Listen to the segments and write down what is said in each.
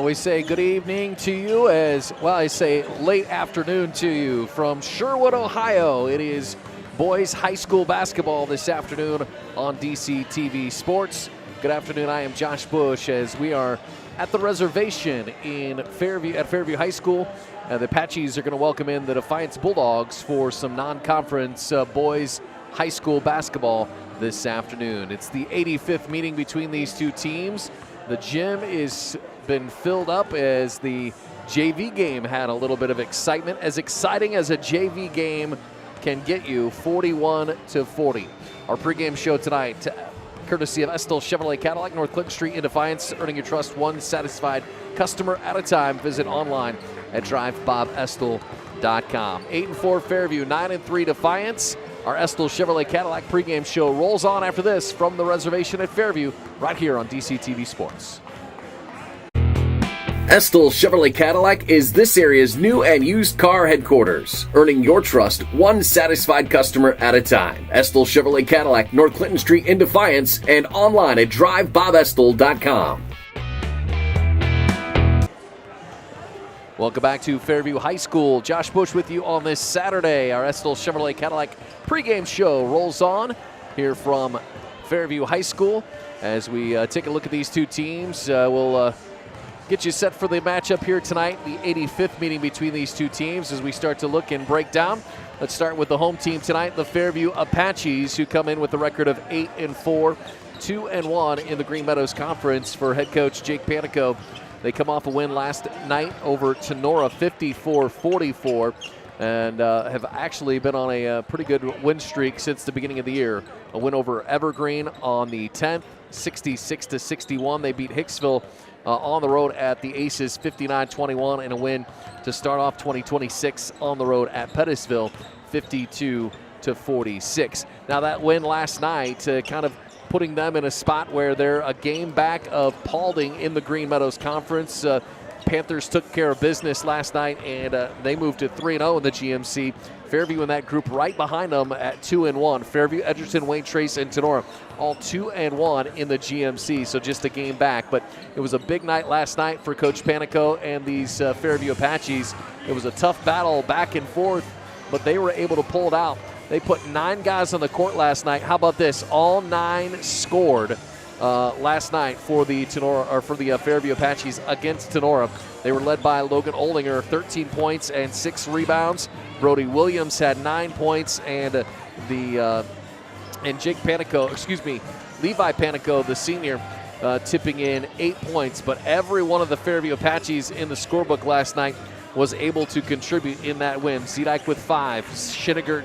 We say good evening to you I say late afternoon to you from Sherwood, Ohio. It is boys high school basketball this afternoon on DCTV Sports. Good afternoon, I am Josh Bush as we are at the reservation in Fairview High School. The Apaches are going to welcome in the Defiance Bulldogs for some non-conference boys high school basketball this afternoon. It's the 85th meeting between these two teams. The gym is been filled up as the JV game had a little bit of excitement, as exciting as a JV game can get you, 41-40. Our pregame show tonight, courtesy of Estill Chevrolet Cadillac, North Clinton Street in Defiance, earning your trust one satisfied customer at a time. Visit online at drivebobestill.com. 8-4 Fairview, 9-3 Defiance. Our Estill Chevrolet Cadillac pregame show rolls on after this from the reservation at Fairview, right here on DCTV Sports. Estill Chevrolet Cadillac is this area's new and used car headquarters, earning your trust one satisfied customer at a time. Estill Chevrolet Cadillac, North Clinton Street in Defiance, and online at drivebobestill.com. Welcome back to Fairview High School. Josh Bush with you on this Saturday. Our Estill Chevrolet Cadillac pregame show rolls on here from Fairview High School. As we take a look at these two teams, we'll get you set for the matchup here tonight, the 85th meeting between these two teams as we start to look and break down. Let's start with the home team tonight, the Fairview Apaches, who come in with a record of 8-4, 2-1 in the Green Meadows Conference for head coach Jake Panico. They come off a win last night over Tenora, 54-44, and have actually been on a pretty good win streak since the beginning of the year. A win over Evergreen on the 10th, 66-61. They beat Hicksville on the road at the Aces, 59-21, and a win to start off 2026 on the road at Pettisville, 52-46. Now that win last night kind of putting them in a spot where they're a game back of Paulding in the Green Meadows Conference. Panthers took care of business last night, and they moved to 3-0 in the GMC. Fairview in that group right behind them at 2-1. Fairview, Edgerton, Wayne Trace, and Tenora all 2-1 in the GMC, so just a game back. But it was a big night last night for Coach Panico and these Fairview Apaches. It was a tough battle back and forth, but they were able to pull it out. They put 9 guys on the court last night. How about this? All 9 scored last night for the Fairview Apaches against Tenora. They were led by Logan Oldinger, 13 points and 6 rebounds. Brody Williams had 9 points, and Levi Panico, the senior, tipping in 8 points. But every one of the Fairview Apaches in the scorebook last night was able to contribute in that win. Zedike with 5,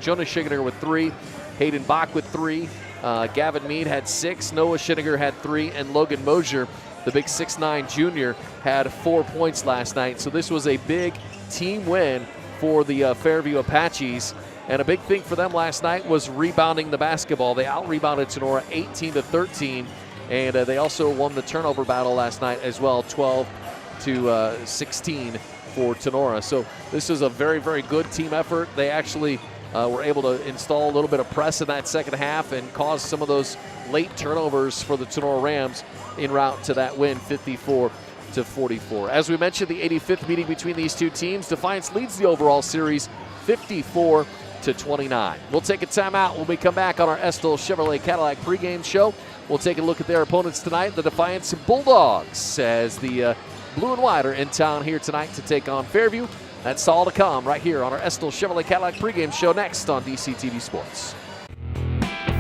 Jonas Schigener with 3, Hayden Bach with 3, Gavin Mead had 6, Noah Schigener had 3, and Logan Mosier, the big 6'9 junior, had 4 points last night. So this was a big team win for the Fairview Apaches. And a big thing for them last night was rebounding the basketball. They out-rebounded Tenora 18-13, and they also won the turnover battle last night as well, 12-16 for Tenora. So this is a very, very good team effort. They actually were able to install a little bit of press in that second half and cause some of those late turnovers for the Tenora Rams en route to that win, 54-44. As we mentioned, the 85th meeting between these two teams, Defiance leads the overall series 54-29. We'll take a timeout when we come back on our Estill Chevrolet Cadillac pregame show. We'll take a look at their opponents tonight, the Defiance Bulldogs, as the Blue and White are in town here tonight to take on Fairview. That's all to come right here on our Estill Chevrolet Cadillac pregame show next on DCTV Sports.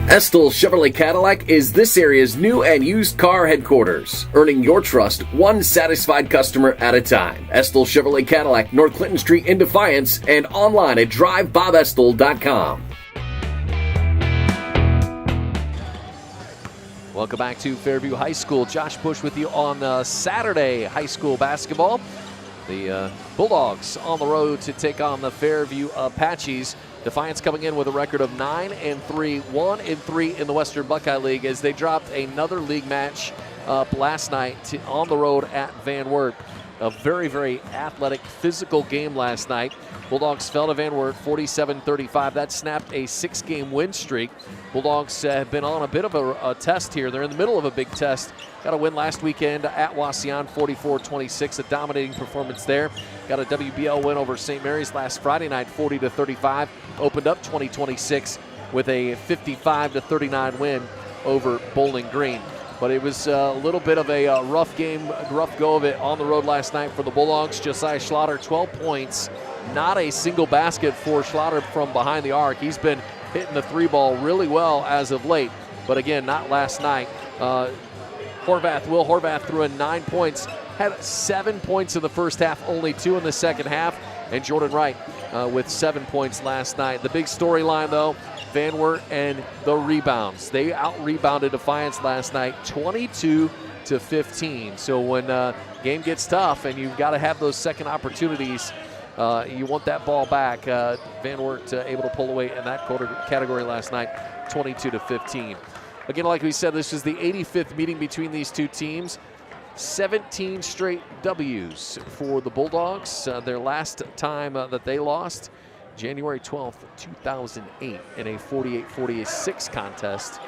Estill Chevrolet Cadillac is this area's new and used car headquarters, earning your trust one satisfied customer at a time. Estill Chevrolet Cadillac, North Clinton Street in Defiance, and online at drivebobestill.com. Welcome back to Fairview High School. Josh Bush with you on Saturday high school basketball. The Bulldogs on the road to take on the Fairview Apaches. Defiance coming in with a record of 9-3, 1-3 in the Western Buckeye League as they dropped another league match up last night on the road at Van Wert. A very, very athletic, physical game last night. Bulldogs fell to Van Wert 47-35. That snapped a 6-game win streak. Bulldogs have been on a bit of a test here. They're in the middle of a big test. Got a win last weekend at Wauseon, 44-26, a dominating performance there. Got a WBL win over St. Mary's last Friday night, 40-35. Opened up 2026 with a 55-39 win over Bowling Green. But it was a little bit of a rough game, rough go of it on the road last night for the Bulldogs. Josiah Schlatter, 12 points, not a single basket for Schlatter from behind the arc. He's been hitting the 3-ball really well as of late, but again, not last night. Will Horvath threw in 9 points, had 7 points in the first half, only 2 in the second half, and Jordan Wright with 7 points last night. The big storyline, though, Van Wert and the rebounds. They out-rebounded Defiance last night, 22-15. So when game gets tough and you've got to have those second opportunities, you want that ball back. Van Wert able to pull away in that category last night, 22-15. Again, like we said, this is the 85th meeting between these two teams. 17 straight W's for the Bulldogs. Their last time that they lost, January 12th, 2008, in a 48-46 contest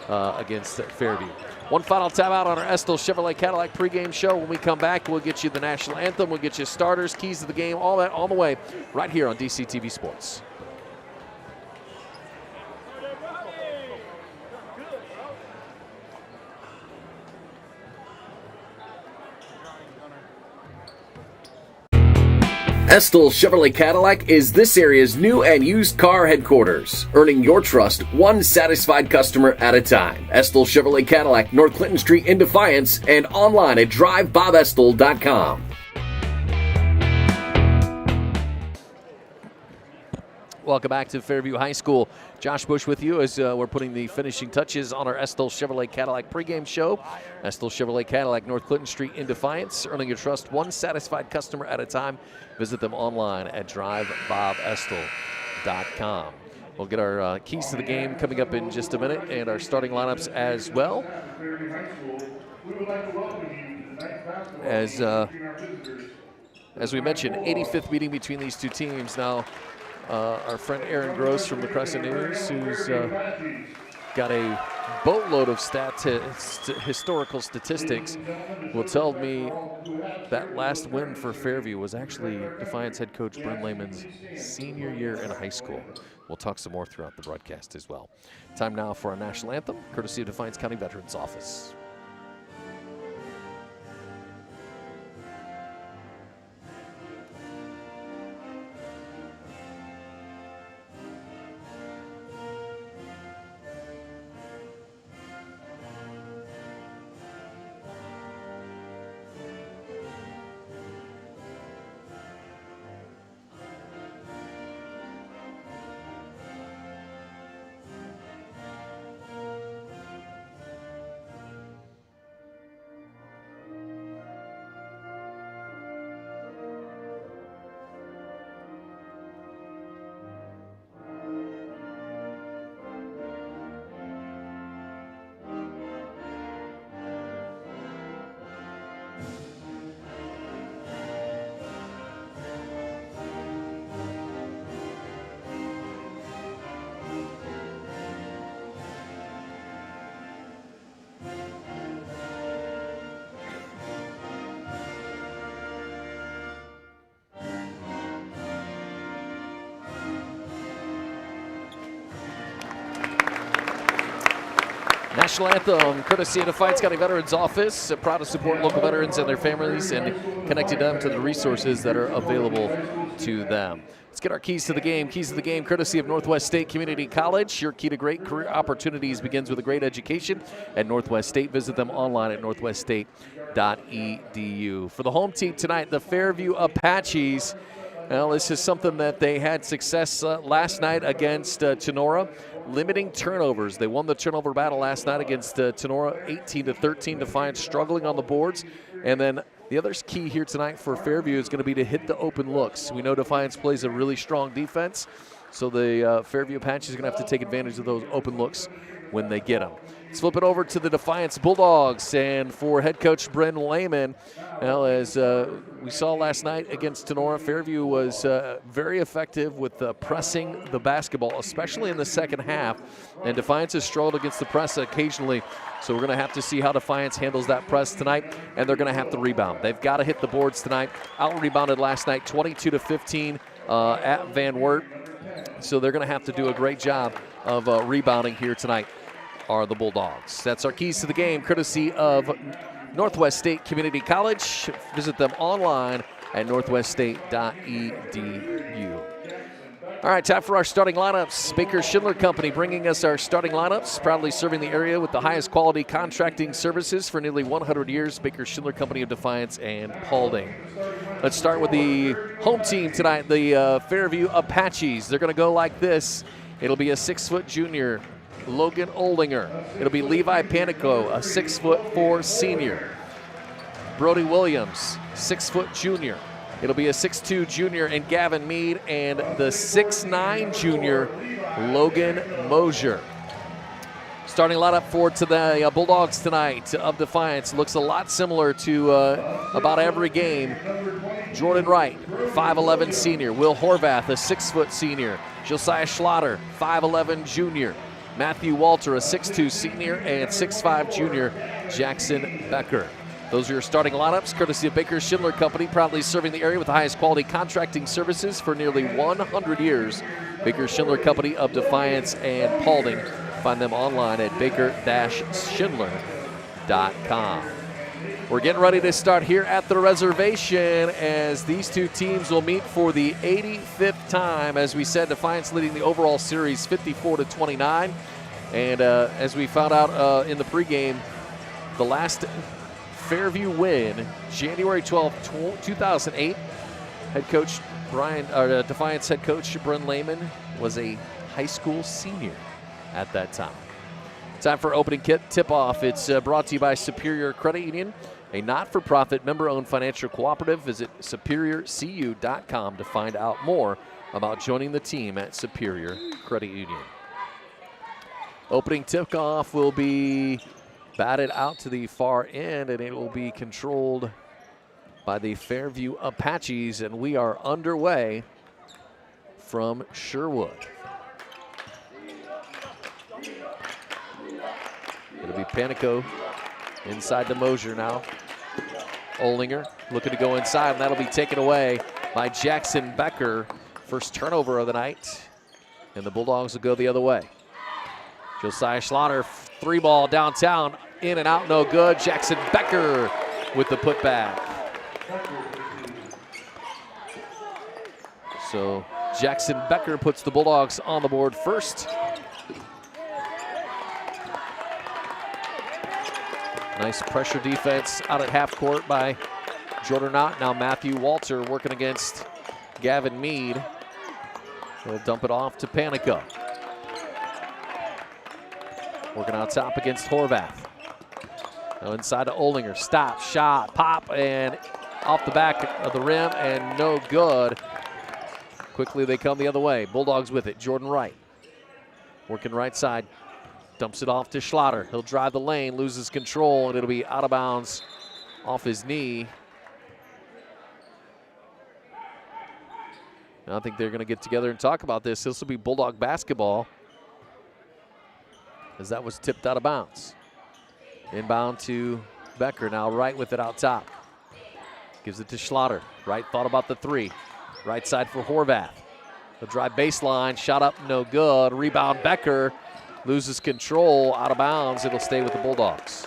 against Fairview. One final timeout on our Estill Chevrolet Cadillac pregame show. When we come back, we'll get you the national anthem, we'll get you starters, keys to the game, all that on the way right here on DCTV Sports. Estill Chevrolet Cadillac is this area's new and used car headquarters, earning your trust one satisfied customer at a time. Estill Chevrolet Cadillac, North Clinton Street in Defiance, and online at drivebobestill.com. Welcome back to Fairview High School. Josh Bush with you as we're putting the finishing touches on our Estill Chevrolet Cadillac pregame show. Estill Chevrolet Cadillac, North Clinton Street in Defiance, earning your trust one satisfied customer at a time. Visit them online at drivebobestill.com. We'll get our keys to the game coming up in just a minute and our starting lineups as well. As we mentioned, 85th meeting between these two teams now. Our friend Aaron Gross from the Crescent News, who's got a boatload of historical statistics, will tell me that last win for Fairview was actually Defiance head coach Bryn Lehman's senior year in high school. We'll talk some more throughout the broadcast as well. Time now for our national anthem, courtesy of Defiance County Veterans Office. National anthem, courtesy of Defiance County Veterans Office. Proud to support local veterans and their families and connecting them to the resources that are available to them. Let's get our keys to the game. Keys to the game, courtesy of Northwest State Community College. Your key to great career opportunities begins with a great education at Northwest State. Visit them online at northweststate.edu. For the home team tonight, the Fairview Apaches. Well, this is something that they had success last night against Tenora, limiting turnovers. They won the turnover battle last night against Tenora, 18-13. Defiance struggling on the boards. And then the other key here tonight for Fairview is going to be to hit the open looks. We know Defiance plays a really strong defense, so the Fairview Apaches are going to have to take advantage of those open looks when they get them. Let's flip it over to the Defiance Bulldogs, and for head coach Bryn Lehman, well, as we saw last night against Tenora, Fairview was very effective with pressing the basketball, especially in the second half, and Defiance has struggled against the press occasionally, so we're going to have to see how Defiance handles that press tonight, and they're going to have to rebound. They've got to hit the boards tonight. Out-rebounded last night, 22-15 at Van Wert, so they're going to have to do a great job of rebounding here tonight. Are the Bulldogs. That's our keys to the game, courtesy of Northwest State Community College. Visit them online at northweststate.edu. All right, time for our starting lineups. Baker Schindler Company bringing us our starting lineups, proudly serving the area with the highest quality contracting services for nearly 100 years. Baker Schindler Company of Defiance and Paulding. Let's start with the home team tonight, the Fairview Apaches. They're going to go like this. It'll be a 6-foot junior, Logan Oldinger. It'll be Levi Panico, a 6'4" senior. Brody Williams, 6' junior. It'll be a 6'2" junior and Gavin Mead, and the 6'9" junior, Logan Mosier. Starting lineup for the Bulldogs tonight of Defiance looks a lot similar to about every game. Jordan Wright, 5'11" senior. Will Horvath, a 6' senior. Josiah Schlatter, 5'11" junior. Matthew Walter, a 6'2" senior, and 6'5" junior, Jackson Becker. Those are your starting lineups, courtesy of Baker Schindler Company, proudly serving the area with the highest quality contracting services for nearly 100 years. Baker Schindler Company of Defiance and Paulding. Find them online at baker-schindler.com. We're getting ready to start here at the reservation as these two teams will meet for the 85th time. As we said, Defiance leading the overall series 54-29. And as we found out in the pregame, the last Fairview win, January 12, 2008, head coach Defiance head coach Bryn Lehman was a high school senior at that time. Time for opening tip-off. It's brought to you by Superior Credit Union, a not-for-profit member-owned financial cooperative. Visit superiorcu.com to find out more about joining the team at Superior Credit Union. Opening tip-off will be batted out to the far end, and it will be controlled by the Fairview Apaches, and we are underway from Sherwood. It'll be Panico inside to Mosier now. Oldinger looking to go inside, and that'll be taken away by Jackson Becker. First turnover of the night, and the Bulldogs will go the other way. Josiah Schlatter, 3-ball downtown, in and out, no good. Jackson Becker with the putback. So Jackson Becker puts the Bulldogs on the board first. Nice pressure defense out at half court by Jordan Ott. Now Matthew Walter working against Gavin Mead. He'll dump it off to Panico. Working out top against Horvath. Now inside to Oldinger. Stop, shot, pop, and off the back of the rim, and no good. Quickly they come the other way. Bulldogs with it. Jordan Wright working right side. Dumps it off to Schlatter. He'll drive the lane, loses control, and it'll be out of bounds off his knee. And I think they're going to get together and talk about this. This will be Bulldog basketball, as that was tipped out of bounds. Inbound to Becker. Now Wright with it out top. Gives it to Schlatter. Wright thought about the three. Right side for Horvath. The drive baseline. Shot up, no good. Rebound Becker. Loses control, out of bounds. It'll stay with the Bulldogs.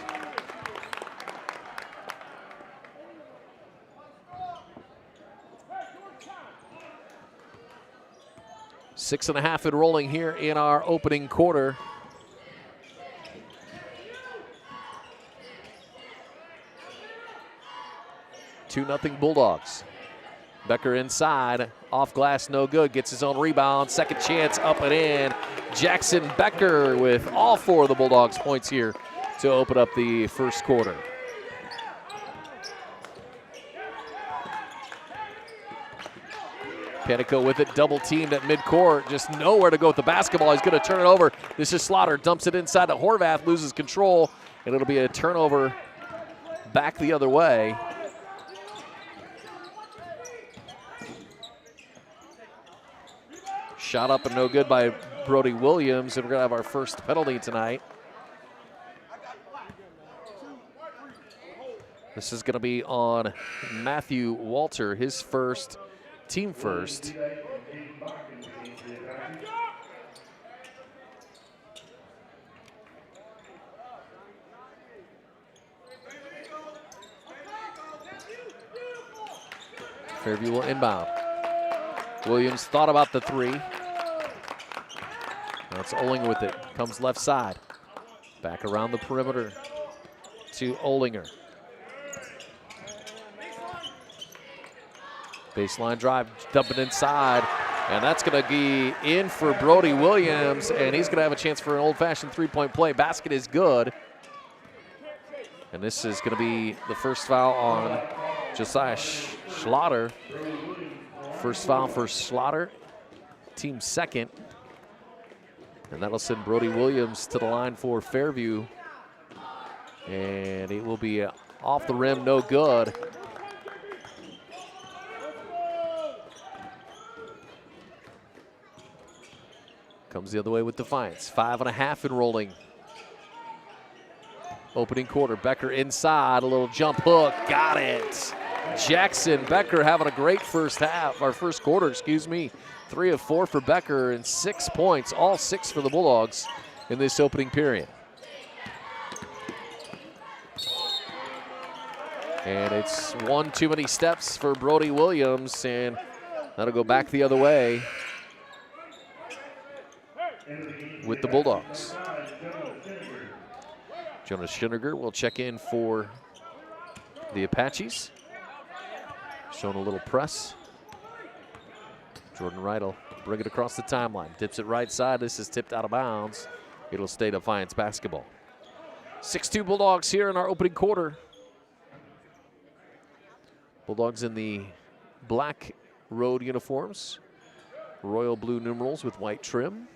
Six and a half and rolling here in our opening quarter. Two 2-0 Bulldogs. Becker inside, off glass, no good. Gets his own rebound, second chance, up and in. Jackson Becker with all 4 of the Bulldogs' points here to open up the first quarter. Petticoat with it, double teamed at midcourt, just nowhere to go with the basketball. He's going to turn it over. This is Slaughter, dumps it inside to Horvath, loses control, and it'll be a turnover back the other way. Shot up and no good by Brody Williams, and we're going to have our first penalty tonight. This is going to be on Matthew Walter, his first, team first. Fairview will inbound. Williams thought about the three. That's Olinger with it. Comes left side. Back around the perimeter to Olinger. Baseline drive, dump it inside, and that's going to be in for Brody Williams, and he's going to have a chance for an old-fashioned three-point play. Basket is good. And this is going to be the first foul on Josiah Schlatter. First foul for Schlatter, team second. And that'll send Brody Williams to the line for Fairview. And it will be off the rim, no good. Comes the other way with Defiance. 5.5 enrolling. Opening quarter, Becker inside, a little jump hook, got it. Jackson Becker having a great first quarter, excuse me. 3 of 4 for Becker and 6 points, all 6 for the Bulldogs in this opening period. And it's one too many steps for Brody Williams, and that'll go back the other way with the Bulldogs. Jonas Schinniger will check in for the Apaches. Showing a little press. Jordan Wright will bring it across the timeline. Dips it right side. This is tipped out of bounds. It'll stay Defiance basketball. 6-2 Bulldogs here in our opening quarter. Bulldogs in the black road uniforms. Royal blue numerals with white trim.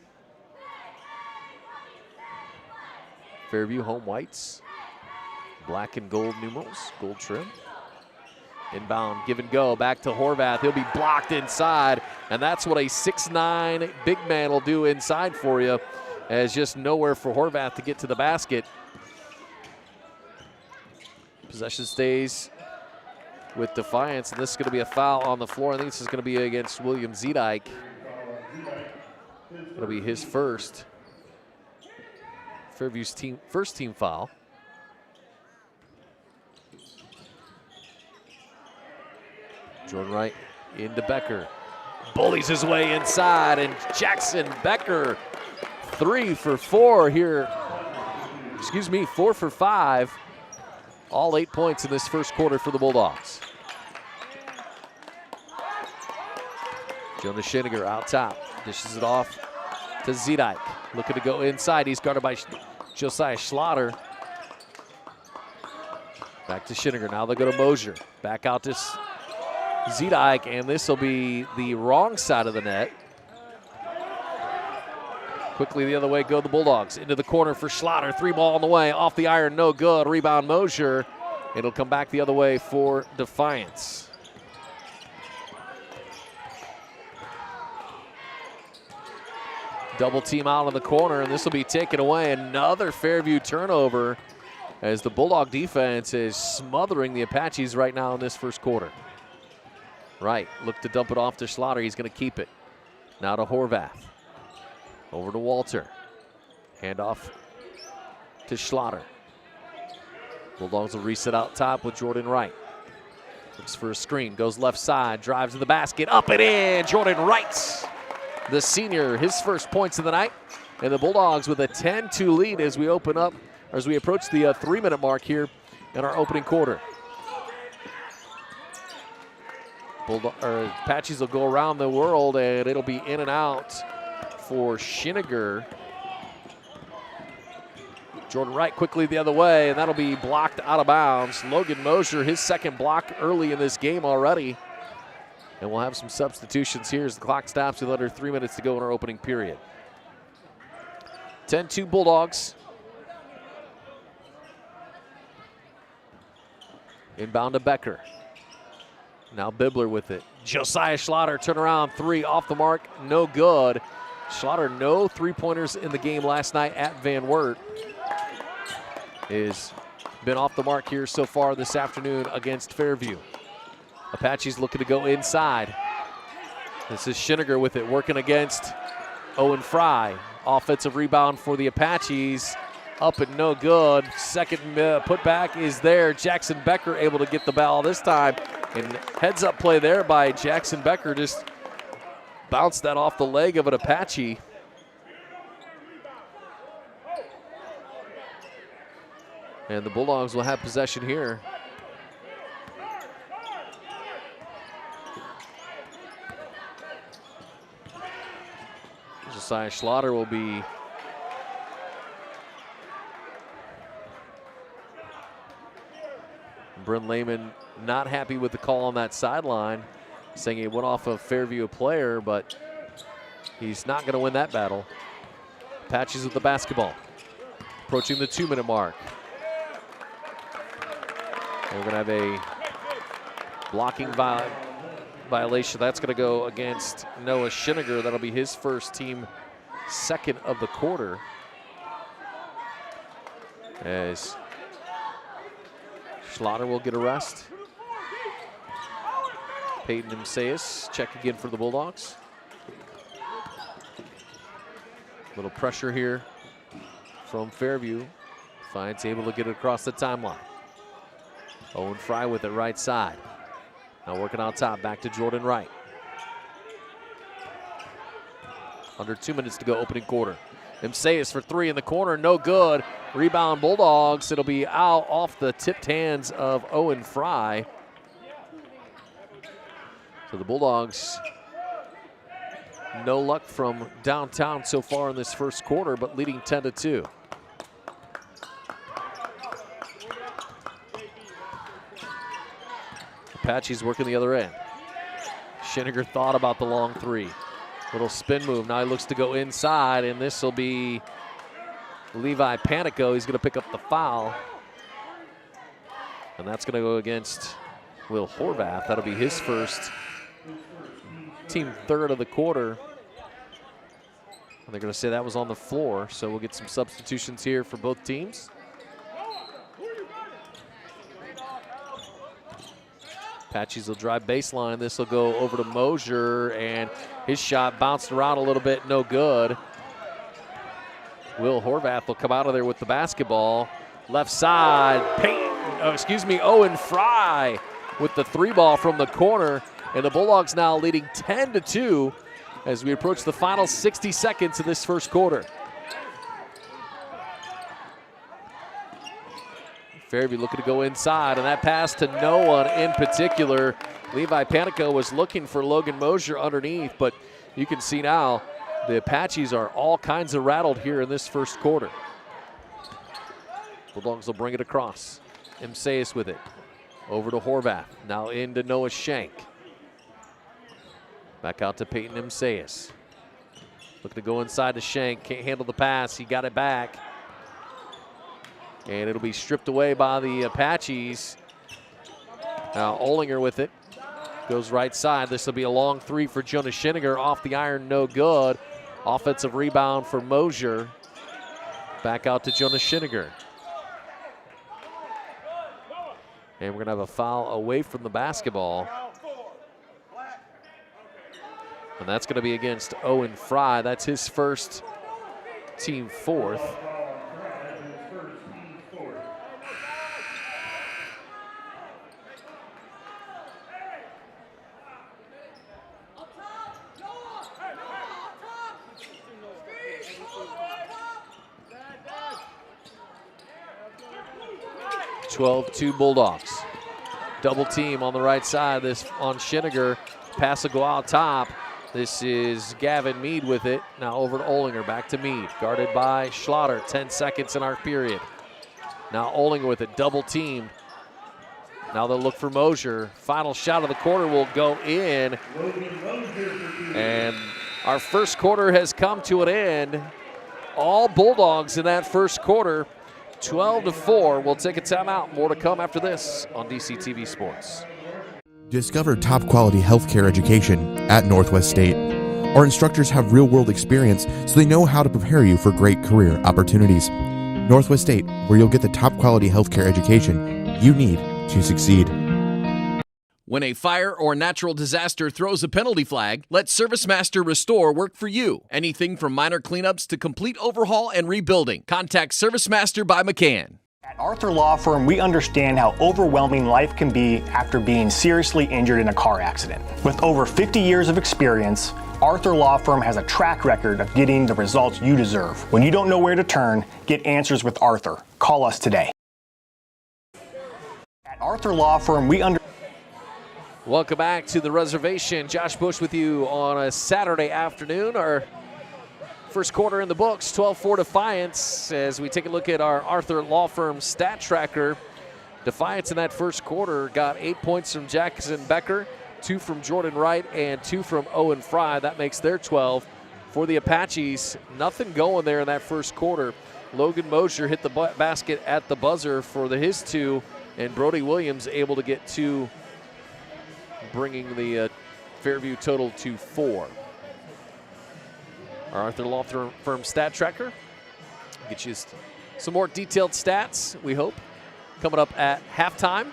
Fairview home whites. Black and gold numerals, gold trim. Inbound, give and go, back to Horvath. He'll be blocked inside, and that's what a 6'9" big man will do inside for you, as just nowhere for Horvath to get to the basket. Possession stays with Defiance, and this is going to be a foul on the floor. I think this is going to be against William Zedike. It'll be his first. Fairview's first team foul. Jordan Wright into Becker. Bullies his way inside, and Jackson Becker 3 for 4 here. Excuse me, 4 for 5. All 8 points in this first quarter for the Bulldogs. Jonas Schinniger out top. Dishes it off to Zedike. Looking to go inside. He's guarded by Josiah Schlatter. Back to Schinniger. Now they go to Mosier. Back out to Zedike, and this will be the wrong side of the net. Quickly the other way go the Bulldogs. Into the corner for Schlatter. 3 ball on the way. Off the iron, no good. Rebound Mosier. It'll come back the other way for Defiance. Double team out in the corner, and this will be taken away. Another Fairview turnover as the Bulldog defense is smothering the Apaches right now in this first quarter. Right, look to dump it off to Schlatter. He's going to keep it. Now to Horvath. Over to Walter. Handoff to Schlatter. Bulldogs will reset out top with Jordan Wright. Looks for a screen, goes left side, drives to the basket, up and in. Jordan Wright, the senior, his first points of the night. And the Bulldogs with a 10-2 lead as we open up, or as we approach the 3-minute mark here in our opening quarter. Apaches will go around the world, and it'll be in and out for Schinniger. Jordan Wright quickly the other way, and that'll be blocked out of bounds. Logan Mosier, his second block early in this game already. And we'll have some substitutions here as the clock stops with under 3 minutes to go in our opening period. 10-2 Bulldogs. Inbound to Becker. Now Bibler with it. Josiah Schlatter, turnaround three, off the mark, no good. Schlatter, no three-pointers in the game last night at Van Wert. Has been off the mark here so far this afternoon against Fairview. Apaches looking to go inside. This is Schinniger with it, working against Owen Fry. Offensive rebound for the Apaches. Up and no good. Second putback is there. Jackson Becker able to get the ball this time. And heads up play there by Jackson Becker. Just bounced that off the leg of an Apache. And the Bulldogs will have possession here. Josiah Schlatter will be Bryn Lehman not happy with the call on that sideline, saying it went off a Fairview player, but he's not going to win that battle. Apaches with the basketball, approaching the 2-minute mark. And we're going to have a blocking violation. That's going to go against Noah Schinniger. That'll be his first, team second of the quarter. As Schlatter will get a rest. Peyton Imseas check again for the Bulldogs. Little pressure here from Fairview. Defiance able to get it across the timeline. Owen Fry with it right side. Now working on top, back to Jordan Wright. Under 2 minutes to go, opening quarter. Imseas for three in the corner, no good. Rebound Bulldogs, it'll be out off the tipped hands of Owen Fry. So the Bulldogs, no luck from downtown so far in this first quarter, but leading 10-2. Apaches working the other end. Schinniger thought about the long three. Little spin move. Now he looks to go inside, and this will be Levi Panico. He's going to pick up the foul. And that's going to go against Will Horvath. That'll be his first, team third of the quarter. And they're going to say that was on the floor, so we'll get some substitutions here for both teams. Apaches will drive baseline. This will go over to Mosier, and his shot bounced around a little bit, no good. Will Horvath will come out of there with the basketball. Left side, Owen Fry with the three ball from the corner, and the Bulldogs now leading 10-2 as we approach the final 60 seconds of this first quarter. Fairview looking to go inside, and that pass to no one in particular. Levi Panico was looking for Logan Mosier underneath, but you can see now the Apaches are all kinds of rattled here in this first quarter. Bulldogs will bring it across. Imseas with it. Over to Horvath. Now into Noah Shank. Back out to Peyton Imseas. Looking to go inside to Shank. Can't handle the pass. He got it back. And it'll be stripped away by the Apaches. Now Olinger with it. Goes right side. This will be a long three for Jonas Schinniger. Off the iron, no good. Offensive rebound for Mosier. Back out to Jonas Schinniger. And we're going to have a foul away from the basketball. And that's going to be against Owen Fry. That's his first, team fourth. (12-2) Bulldogs. Double team on the right side. This on Schinniger. Pass will go out top. This is Gavin Mead with it. Now over to Olinger. Back to Mead. Guarded by Schlatter. 10 seconds in our period. Now Olinger with it. Double teamed. Now they'll look for Mosier. Final shot of the quarter will go in. And our first quarter has come to an end. All Bulldogs in that first quarter, 12-4. We'll take a timeout. More to come after this on DCTV Sports. Discover top quality healthcare education at Northwest State. Our instructors have real-world experience, so they know how to prepare you for great career opportunities. Northwest State, where you'll get the top quality healthcare education you need to succeed. When a fire or natural disaster throws a penalty flag, let ServiceMaster Restore work for you. Anything from minor cleanups to complete overhaul and rebuilding. Contact ServiceMaster by McCann. At Arthur Law Firm, we understand how overwhelming life can be after being seriously injured in a car accident. With over 50 years of experience, Arthur Law Firm has a track record of getting the results you deserve. When you don't know where to turn, get answers with Arthur. Call us today. At Arthur Law Firm, Welcome back to the reservation. Josh Bush with you on a Saturday afternoon. Our first quarter in the books, 12-4 Defiance. As we take a look at our Arthur Law Firm stat tracker, Defiance in that first quarter got 8 points from Jackson Becker, 2 from Jordan Wright, and 2 from Owen Fry. That makes their 12. For the Apaches, nothing going there in that first quarter. Logan Mosier hit the basket at the buzzer for his 2, and Brody Williams able to get 2, bringing the Fairview total to 4. Our Arthur Law Firm stat tracker get you some more detailed stats, we hope, coming up at halftime.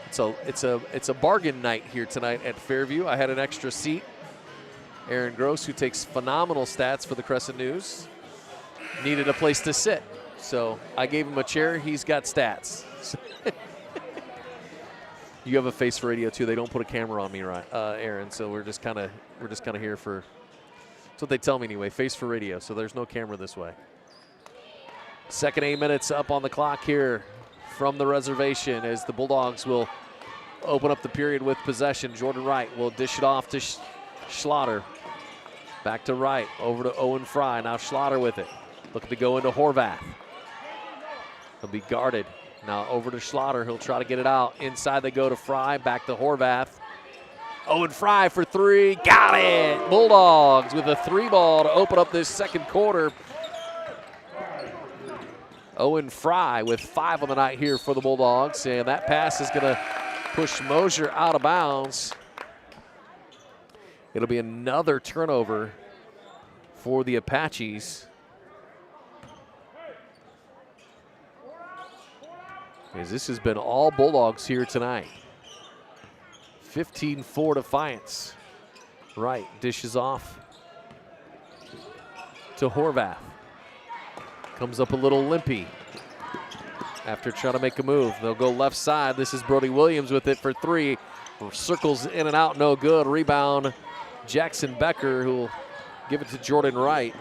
It's a bargain night here tonight at Fairview. I had an extra seat. Aaron Gross, who takes phenomenal stats for the Crescent News, needed a place to sit, so I gave him a chair. He's got stats. You have a face for radio too. They don't put a camera on me, right, Aaron? So we're just kind of here for. That's what they tell me anyway. Face for radio. So there's no camera this way. Second 8 minutes up on the clock here from the reservation as the Bulldogs will open up the period with possession. Jordan Wright will dish it off to Schlatter. Back to Wright, over to Owen Fry. Now Schlatter with it, looking to go into Horvath. He'll be guarded. Now over to Schlatter. He'll try to get it out. Inside they go to Fry. Back to Horvath. Owen Fry for 3. Got it! Bulldogs with a 3-ball to open up this second quarter. Owen Fry with 5 on the night here for the Bulldogs. And that pass is going to push Mosier out of bounds. It'll be another turnover for the Apaches. As this has been all Bulldogs here tonight. 15-4 Defiance. Wright dishes off to Horvath. Comes up a little limpy after trying to make a move. They'll go left side. This is Brody Williams with it for 3. Circles in and out, no good. Rebound, Jackson Becker, who will give it to Jordan Wright.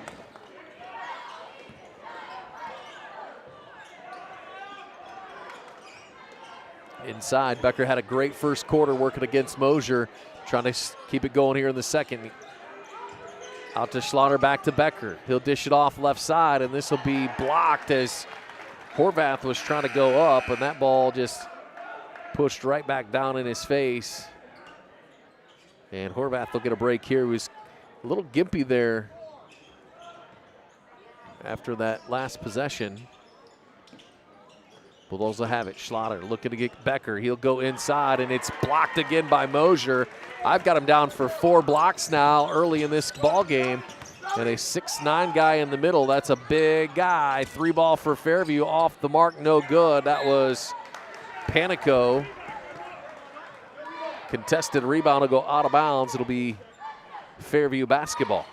Inside, Becker had a great first quarter working against Mosier, trying to keep it going here in the second. Out to Schlatter, back to Becker. He'll dish it off left side, and this will be blocked as Horvath was trying to go up, and that ball just pushed right back down in his face. And Horvath will get a break here. He was a little gimpy there after that last possession. Bulldogs will have it. Schlatter looking to get Becker. He'll go inside, and it's blocked again by Mosier. I've got him down for 4 blocks now early in this ball game. And a 6'9" guy in the middle. That's a big guy. 3-ball for Fairview. Off the mark, no good. That was Panico. Contested rebound will go out of bounds. It'll be Fairview basketball.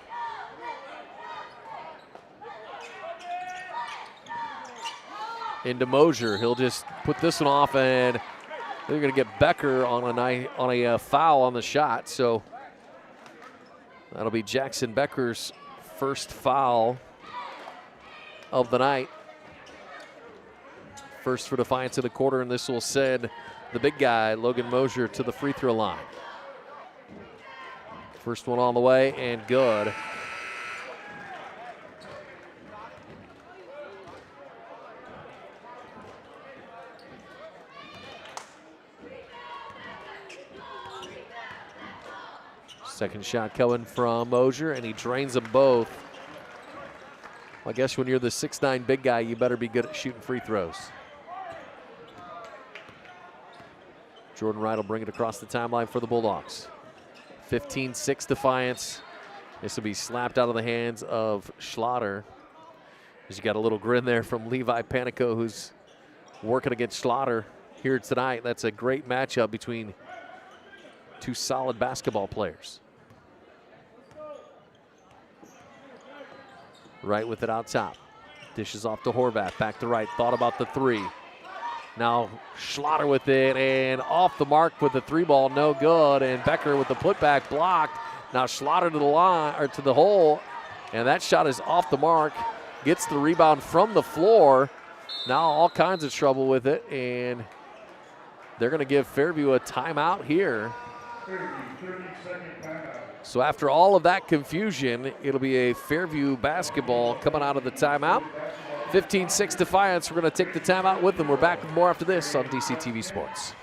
Into Mosier. He'll just put this one off, and they're going to get Becker on a foul on the shot. So that'll be Jackson Becker's first foul of the night. First for Defiance in the quarter, and this will send the big guy, Logan Mosier, to the free throw line. First one on the way, and good. Second shot coming from Mosier, and he drains them both. Well, I guess when you're the 6'9" big guy, you better be good at shooting free throws. Jordan Wright will bring it across the timeline for the Bulldogs. 15-6 Defiance. This will be slapped out of the hands of Schlatter. As you got a little grin there from Levi Panico, who's working against Schlatter here tonight. That's a great matchup between two solid basketball players. Wright with it out top. Dishes off to Horvath. Back to Wright. Thought about the three. Now Schlatter with it, and off the mark with the three ball, no good. And Becker with the putback blocked. Now Schlatter to the line, or to the hole, and that shot is off the mark. Gets the rebound from the floor. Now all kinds of trouble with it, and they're going to give Fairview a timeout here. So after all of that confusion, it'll be a Fairview basketball coming out of the timeout. 15-6 Defiance. We're going to take the timeout with them. We're back with more after this on DCTV Sports.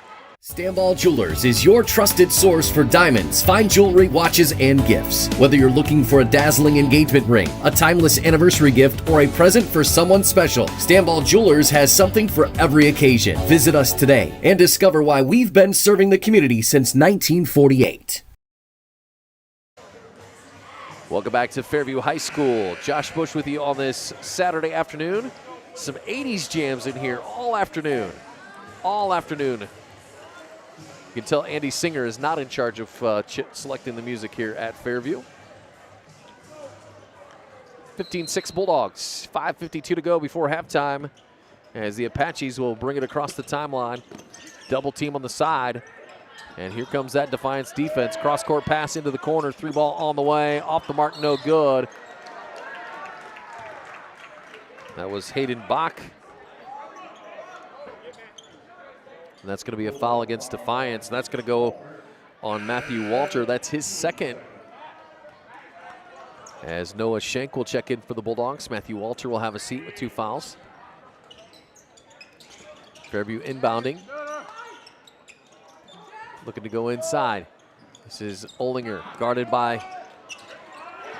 Stanball Jewelers is your trusted source for diamonds, fine jewelry, watches, and gifts. Whether you're looking for a dazzling engagement ring, a timeless anniversary gift, or a present for someone special, Stanball Jewelers has something for every occasion. Visit us today and discover why we've been serving the community since 1948. Welcome back to Fairview High School. Josh Bush with you on this Saturday afternoon. Some 80s jams in here all afternoon. All afternoon. You can tell Andy Singer is not in charge of selecting the music here at Fairview. 15-6 Bulldogs. 5:52 to go before halftime as the Apaches will bring it across the timeline. Double team on the side. And here comes that Defiance defense. Cross-court pass into the corner. Three ball on the way. Off the mark, no good. That was Hayden Bach. And that's going to be a foul against Defiance. And that's going to go on Matthew Walter. That's his second. As Noah Schenk will check in for the Bulldogs. Matthew Walter will have a seat with 2 fouls. Fairview inbounding. Looking to go inside. This is Olinger, guarded by,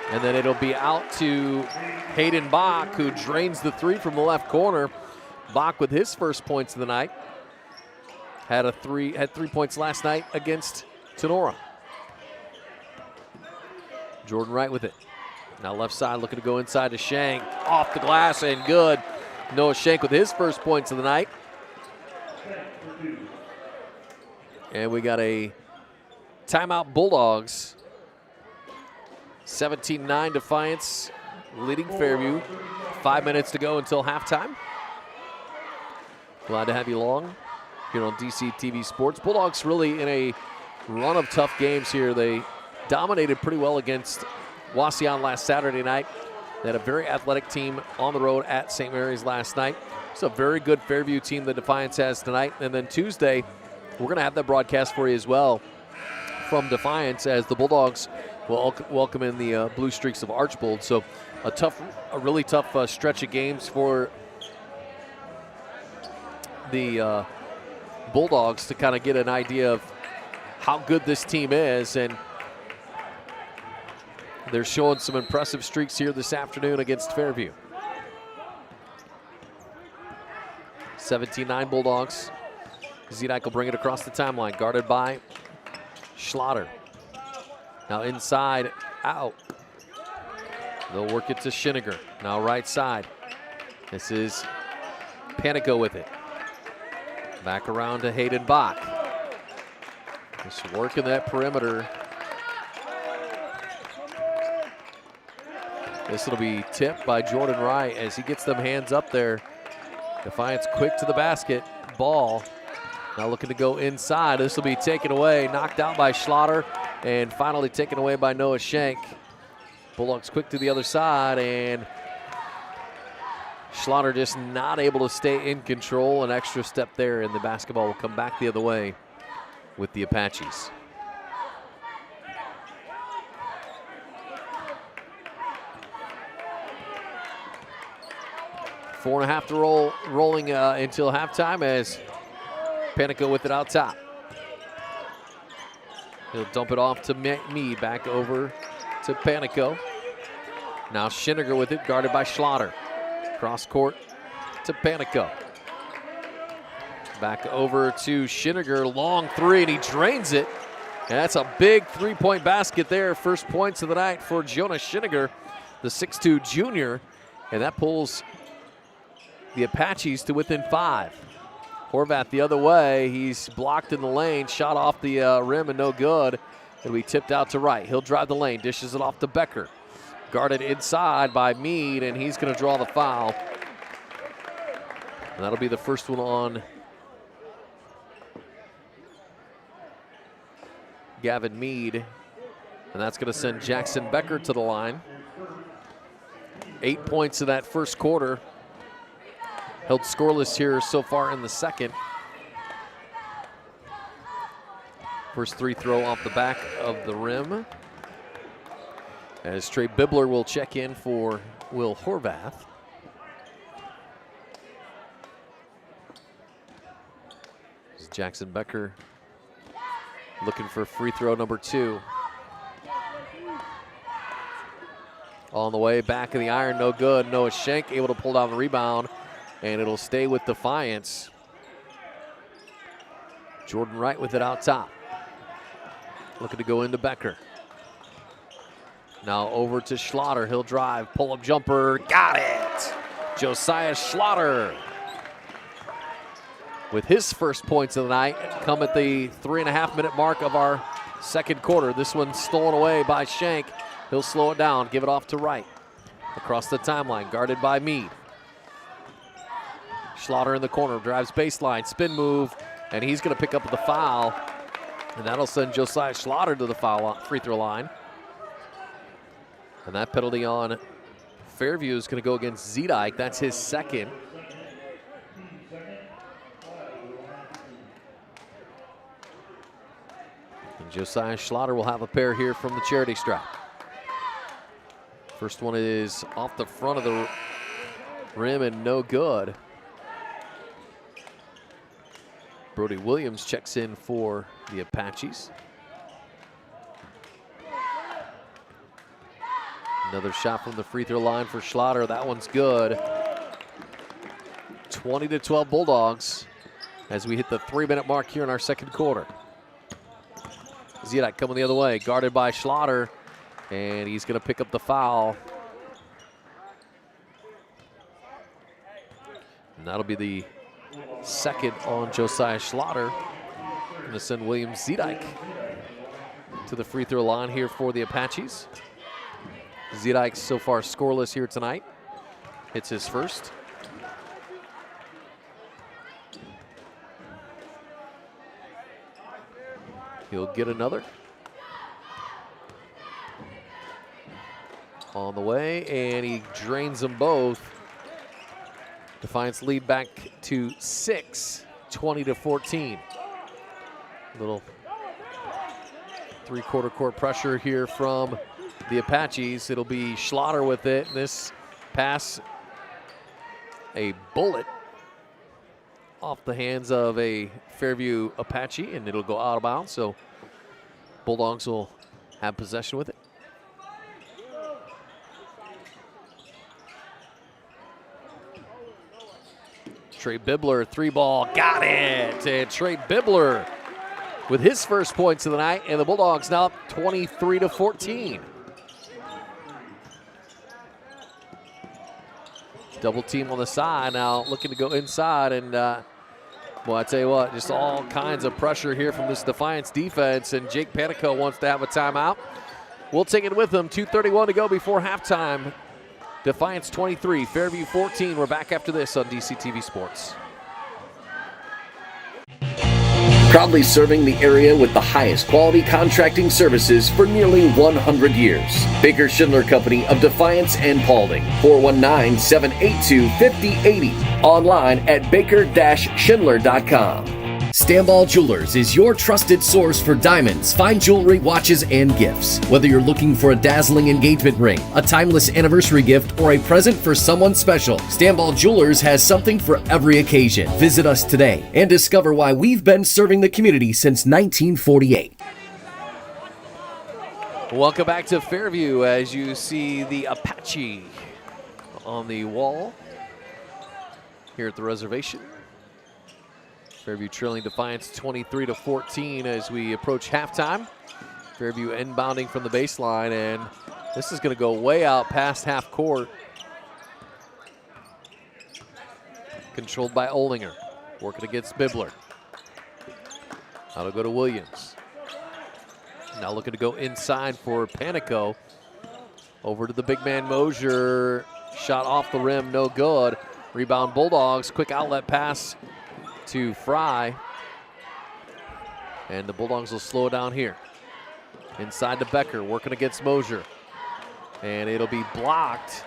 and then it'll be out to Hayden Bach, who drains the three from the left corner. Bach with his first points of the night. Had 3 points last night against Tenora. Jordan Wright with it. Now left side looking to go inside to Shank. Off the glass and good. Noah Shank with his first points of the night. And we got a timeout Bulldogs. 17-9 Defiance leading Fairview. 5 minutes to go until halftime. Glad to have you along here on DCTV Sports. Bulldogs really in a run of tough games here. They dominated pretty well against Wauseon last Saturday night. They had a very athletic team on the road at St. Mary's last night. It's a very good Fairview team that Defiance has tonight. And then Tuesday, we're going to have that broadcast for you as well from Defiance as the Bulldogs will welcome in the Blue Streaks of Archbold. So a really tough stretch of games for the Bulldogs to kind of get an idea of how good this team is. And they're showing some impressive streaks here this afternoon against Fairview. 17-9 Bulldogs. Zidek will bring it across the timeline, guarded by Schlatter. Now inside, out. They'll work it to Schiniger. Now right side. This is Panico with it. Back around to Hayden Bach. Just working that perimeter. This will be tipped by Jordan Wright as he gets them hands up there. Defiance quick to the basket. Ball. Now looking to go inside. This will be taken away, knocked out by Schlatter, and finally taken away by Noah Schenk. Bulldogs quick to the other side, and Schlatter just not able to stay in control. An extra step there, and the basketball will come back the other way with the Apaches. Four and a half to rolling until halftime as Panico with it out top. He'll dump it off to Mead, back over to Panico. Now Schinniger with it, guarded by Schlatter. Cross court to Panico. Back over to Schinniger, long three, and he drains it. And that's a big three-point basket there. First points of the night for Jonas Schinniger, the 6'2 junior. And that pulls the Apaches to within 5. Horvath the other way. He's blocked in the lane, shot off the rim and no good. It'll be tipped out to right. He'll drive the lane, dishes it off to Becker. Guarded inside by Mead, and he's going to draw the foul. And that'll be the first one on Gavin Mead. And that's going to send Jackson Becker to the line. 8 points in that first quarter. Held scoreless here so far in the second. First free throw off the back of the rim. As Trey Bibler will check in for Will Horvath. This is Jackson Becker looking for free throw number 2. On the way, back of the iron, no good. Noah Schenk able to pull down the rebound, and it'll stay with Defiance. Jordan Wright with it out top. Looking to go into Becker. Now over to Schlatter. He'll drive, pull-up jumper, got it! Josiah Schlatter with his first points of the night come at the 3.5-minute mark of our second quarter. This one's stolen away by Schenk. He'll slow it down, give it off to Wright. Across the timeline, guarded by Mead. Schlatter in the corner, drives baseline, spin move, and he's going to pick up the foul. And that'll send Josiah Schlatter to the free throw line. And that penalty on Fairview is going to go against Zedike. That's his second. And Josiah Schlatter will have a pair here from the charity stripe. First one is off the front of the rim and no good. Brody Williams checks in for the Apaches. Another shot from the free throw line for Schlatter. That one's good. 20-12 Bulldogs as we hit the 3-minute mark here in our second quarter. Zedike coming the other way, guarded by Schlatter, and he's going to pick up the foul. And that'll be the second on Josiah Schlatter. Going to send William Zedike to the free throw line here for the Apaches. Zedike so far scoreless here tonight. Hits his first. He'll get another. On the way, and he drains them both. Defiance lead back to 6, 20-14. Little three-quarter court pressure here from the Apaches. It'll be Schlatter with it. This pass, a bullet off the hands of a Fairview Apache, and it'll go out of bounds. So Bulldogs will have possession with it. Trey Bibler, 3-ball, got it! And Trey Bibler with his first points of the night, and the Bulldogs now up 23-14. Double team on the side now, looking to go inside, and well, I tell you what, just all kinds of pressure here from this Defiance defense, and Jake Panico wants to have a timeout. We'll take it with him. 2:31 to go before halftime. Defiance 23, Fairview 14. We're back after this on DCTV Sports. Proudly serving the area with the highest quality contracting services for nearly 100 years. Baker Schindler Company of Defiance and Paulding. 419-782-5080. Online at baker-schindler.com. Stamball Jewelers is your trusted source for diamonds, fine jewelry, watches, and gifts. Whether you're looking for a dazzling engagement ring, a timeless anniversary gift, or a present for someone special, Stamball Jewelers has something for every occasion. Visit us today and discover why we've been serving the community since 1948. Welcome back to Fairview as you see the Apache on the wall here at the reservation. Fairview trailing Defiance 23-14 as we approach halftime. Fairview inbounding from the baseline, and this is going to go way out past half court. Controlled by Olinger, working against Bibler. Now it'll go to Williams. Now looking to go inside for Panico. Over to the big man Mosier. Shot off the rim, no good. Rebound Bulldogs, quick outlet pass to Fry. And the Bulldogs will slow it down here. Inside to Becker, working against Mosier. And it'll be blocked.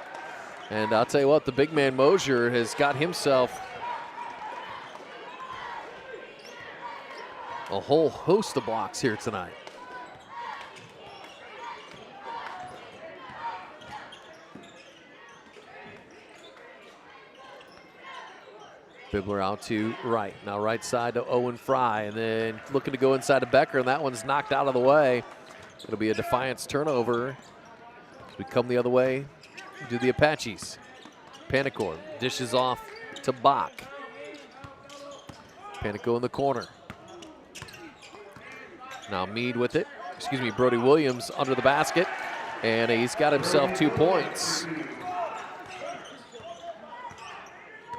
And I'll tell you what, the big man Mosier has got himself a whole host of blocks here tonight. Bibler out to right. Now right side to Owen Fry, and then looking to go inside to Becker, and that one's knocked out of the way. It'll be a Defiance turnover. As we come the other way, do the Apaches. Panicor dishes off to Bach. Panico in the corner. Now Mead with it. Excuse me, Brody Williams under the basket, and he's got himself 2 points.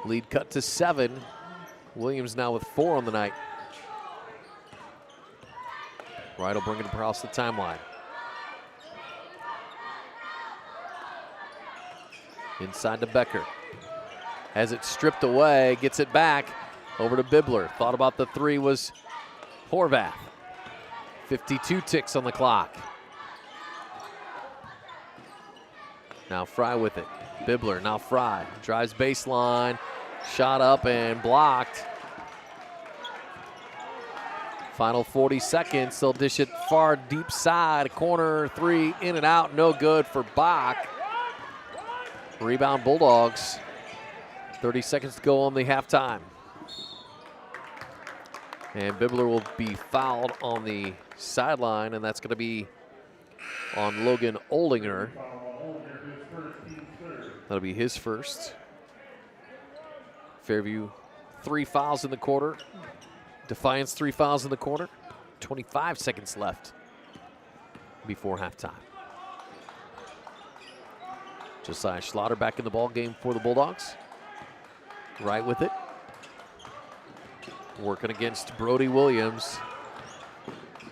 Lead cut to 7. Williams now with 4 on the night. Wright will bring it across the timeline. Inside to Becker. Has it stripped away, gets it back. Over to Bibler. Thought about the 3 was Horvath. 52 ticks on the clock. Now Fry with it. Bibler, now Fry. Drives baseline. Shot up and blocked. Final 40 seconds. They'll dish it far deep side. Corner 3 in and out. No good for Bach. Rebound Bulldogs. 30 seconds to go on the halftime. And Bibler will be fouled on the sideline, and that's going to be on Logan Oldinger. That'll be his first. Fairview 3 fouls in the quarter. Defiance 3 fouls in the quarter. 25 seconds left before halftime. Josiah Schlatter back in the ball game for the Bulldogs. Right with it. Working against Brody Williams.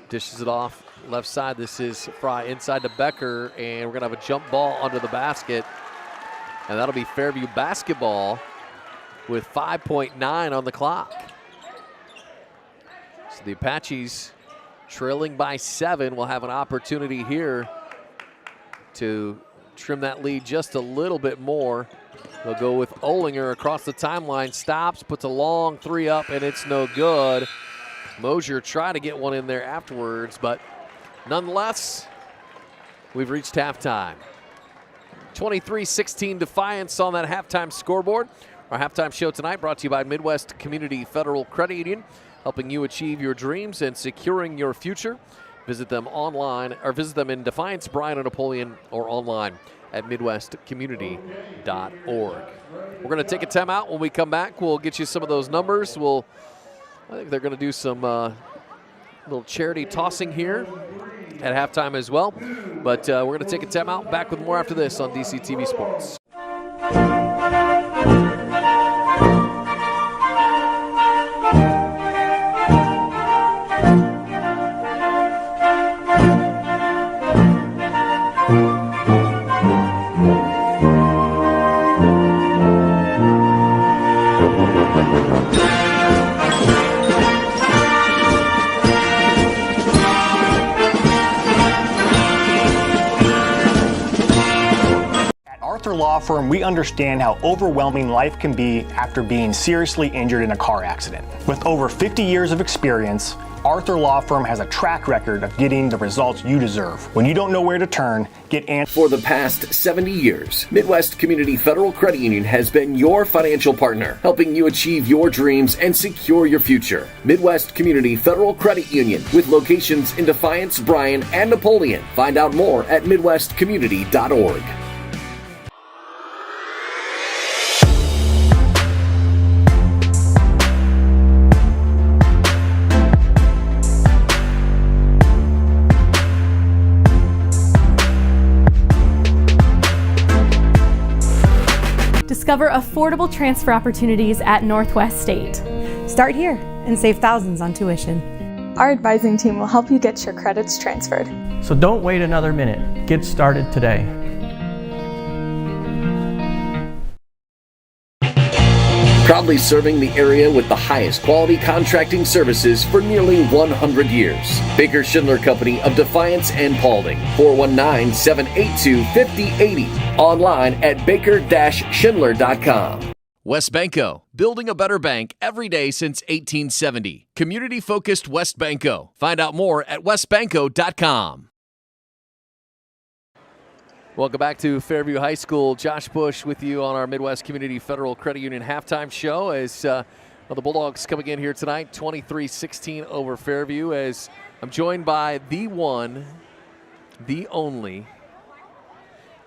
Dishes it off left side. This is Fry inside to Becker, and we're going to have a jump ball under the basket. And that'll be Fairview basketball with 5.9 on the clock. So the Apaches trailing by 7 will have an opportunity here to trim that lead just a little bit more. They'll go with Olinger across the timeline, stops, puts a long 3 up, and it's no good. Mosier tried to get one in there afterwards, but nonetheless, we've reached halftime. 23-16 Defiance on that halftime scoreboard. Our halftime show tonight brought to you by Midwest Community Federal Credit Union, helping you achieve your dreams and securing your future. Visit them online, or visit them in Defiance, Bryan, and Napoleon, or online at midwestcommunity.org. We're going to take a timeout. When we come back, we'll get you some of those numbers. I think they're going to do some little charity tossing here at halftime as well. But we're going to take a timeout. Back with more after this on DCTV Sports. Arthur Law Firm, we understand how overwhelming life can be after being seriously injured in a car accident. With over 50 years of experience, Arthur Law Firm has a track record of getting the results you deserve. When you don't know where to turn, get answers. For the past 70 years, Midwest Community Federal Credit Union has been your financial partner, helping you achieve your dreams and secure your future. Midwest Community Federal Credit Union, with locations in Defiance, Bryan, and Napoleon. Find out more at midwestcommunity.org. Discover affordable transfer opportunities at Northwest State. Start here and save thousands on tuition. Our advising team will help you get your credits transferred. So don't wait another minute. Get started today. Proudly serving the area with the highest quality contracting services for nearly 100 years. Baker Schindler Company of Defiance and Paulding. 419-782-5080. Online at baker-schindler.com. West Banco, building a better bank every day since 1870. Community-focused West Banco. Find out more at westbanco.com. Welcome back to Fairview High School. Josh Bush with you on our Midwest Community Federal Credit Union halftime show as the Bulldogs coming in here tonight, 23-16 over Fairview, as I'm joined by the one, the only.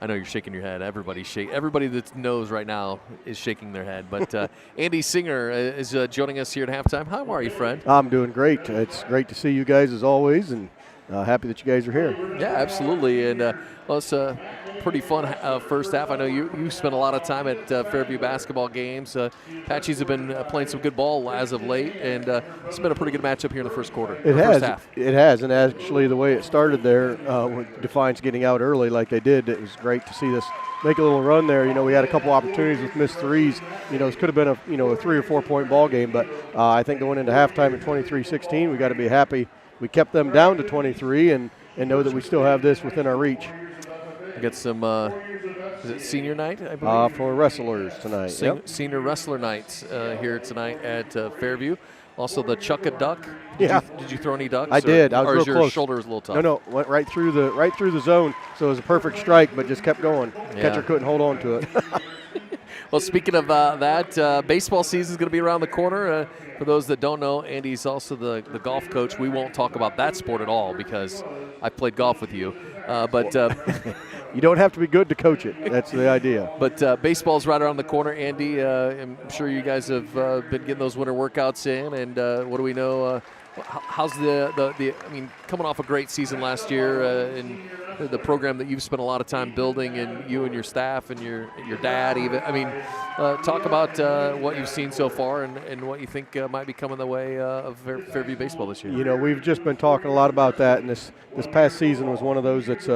I know you're shaking your head. Everybody that knows right now is shaking their head. But Andy Singer is joining us here at halftime. How are you, friend? I'm doing great. It's great to see you guys as always, and happy that you guys are here. Yeah, absolutely. And well, it's a pretty fun first half. I know you spent a lot of time at Fairview basketball games. Apaches have been playing some good ball as of late, and it's been a pretty good matchup here in the first quarter. First half. It has, and actually the way it started there with Defiance getting out early like they did, it was great to see this make a little run there. You know, we had a couple opportunities with missed threes. You know, this could have been a 3 or 4 point ball game, but I think going into halftime at 23-16, we got to be happy we kept them down to 23 and know that we still have this within our reach. We got some, is it senior night, I believe? For wrestlers tonight. Senior wrestler night here tonight at Fairview. Also the Chuck a Duck. Did you throw any ducks? I did. I was real your close. Shoulder was a little tough? No, went right through the zone. So it was a perfect strike, but just kept going. Yeah. Catcher couldn't hold on to it. Well, speaking of that, baseball season is going to be around the corner. For those that don't know, Andy's also the golf coach. We won't talk about that sport at all because I played golf with you. But you don't have to be good to coach it. That's the idea. But baseball's right around the corner, Andy. I'm sure you guys have been getting those winter workouts in. And what do we know? How's the I mean, coming off a great season last year and the program that you've spent a lot of time building, and you and your staff and your dad even. I mean, talk about what you've seen so far and what you think might be coming the way of Fairview baseball this year. You know, we've just been talking a lot about that, and this past season was one of those that's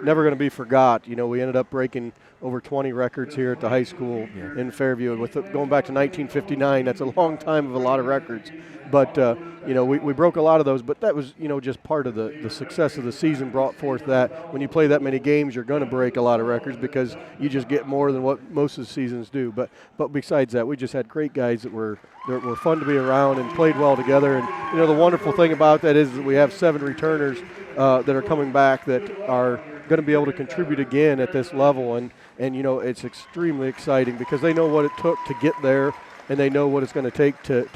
never going to be forgot. You know, we ended up breaking over 20 records here at the high school in Fairview. With going back to 1959, that's a long time of a lot of records. But, you know, we broke a lot of those, but that was, you know, just part of the success of the season brought forth that when you play that many games, you're going to break a lot of records because you just get more than what most of the seasons do. But besides that, we just had great guys that were fun to be around and played well together. And, you know, the wonderful thing about that is that we have 7 returners that are coming back that are going to be able to contribute again at this level. And you know, it's extremely exciting because they know what it took to get there, and they know what it's going to take to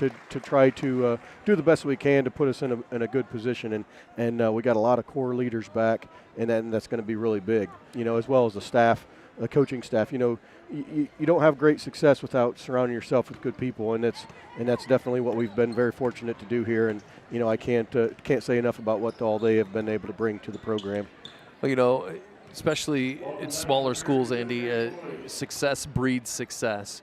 try to do the best we can to put us in a good position. And we got a lot of core leaders back, and then that's going to be really big, you know, as well as the staff, the coaching staff. You know, you don't have great success without surrounding yourself with good people, and that's definitely what we've been very fortunate to do here. And, you know, I can't say enough about what all they have been able to bring to the program. Well, you know, especially in smaller schools, Andy, success breeds success.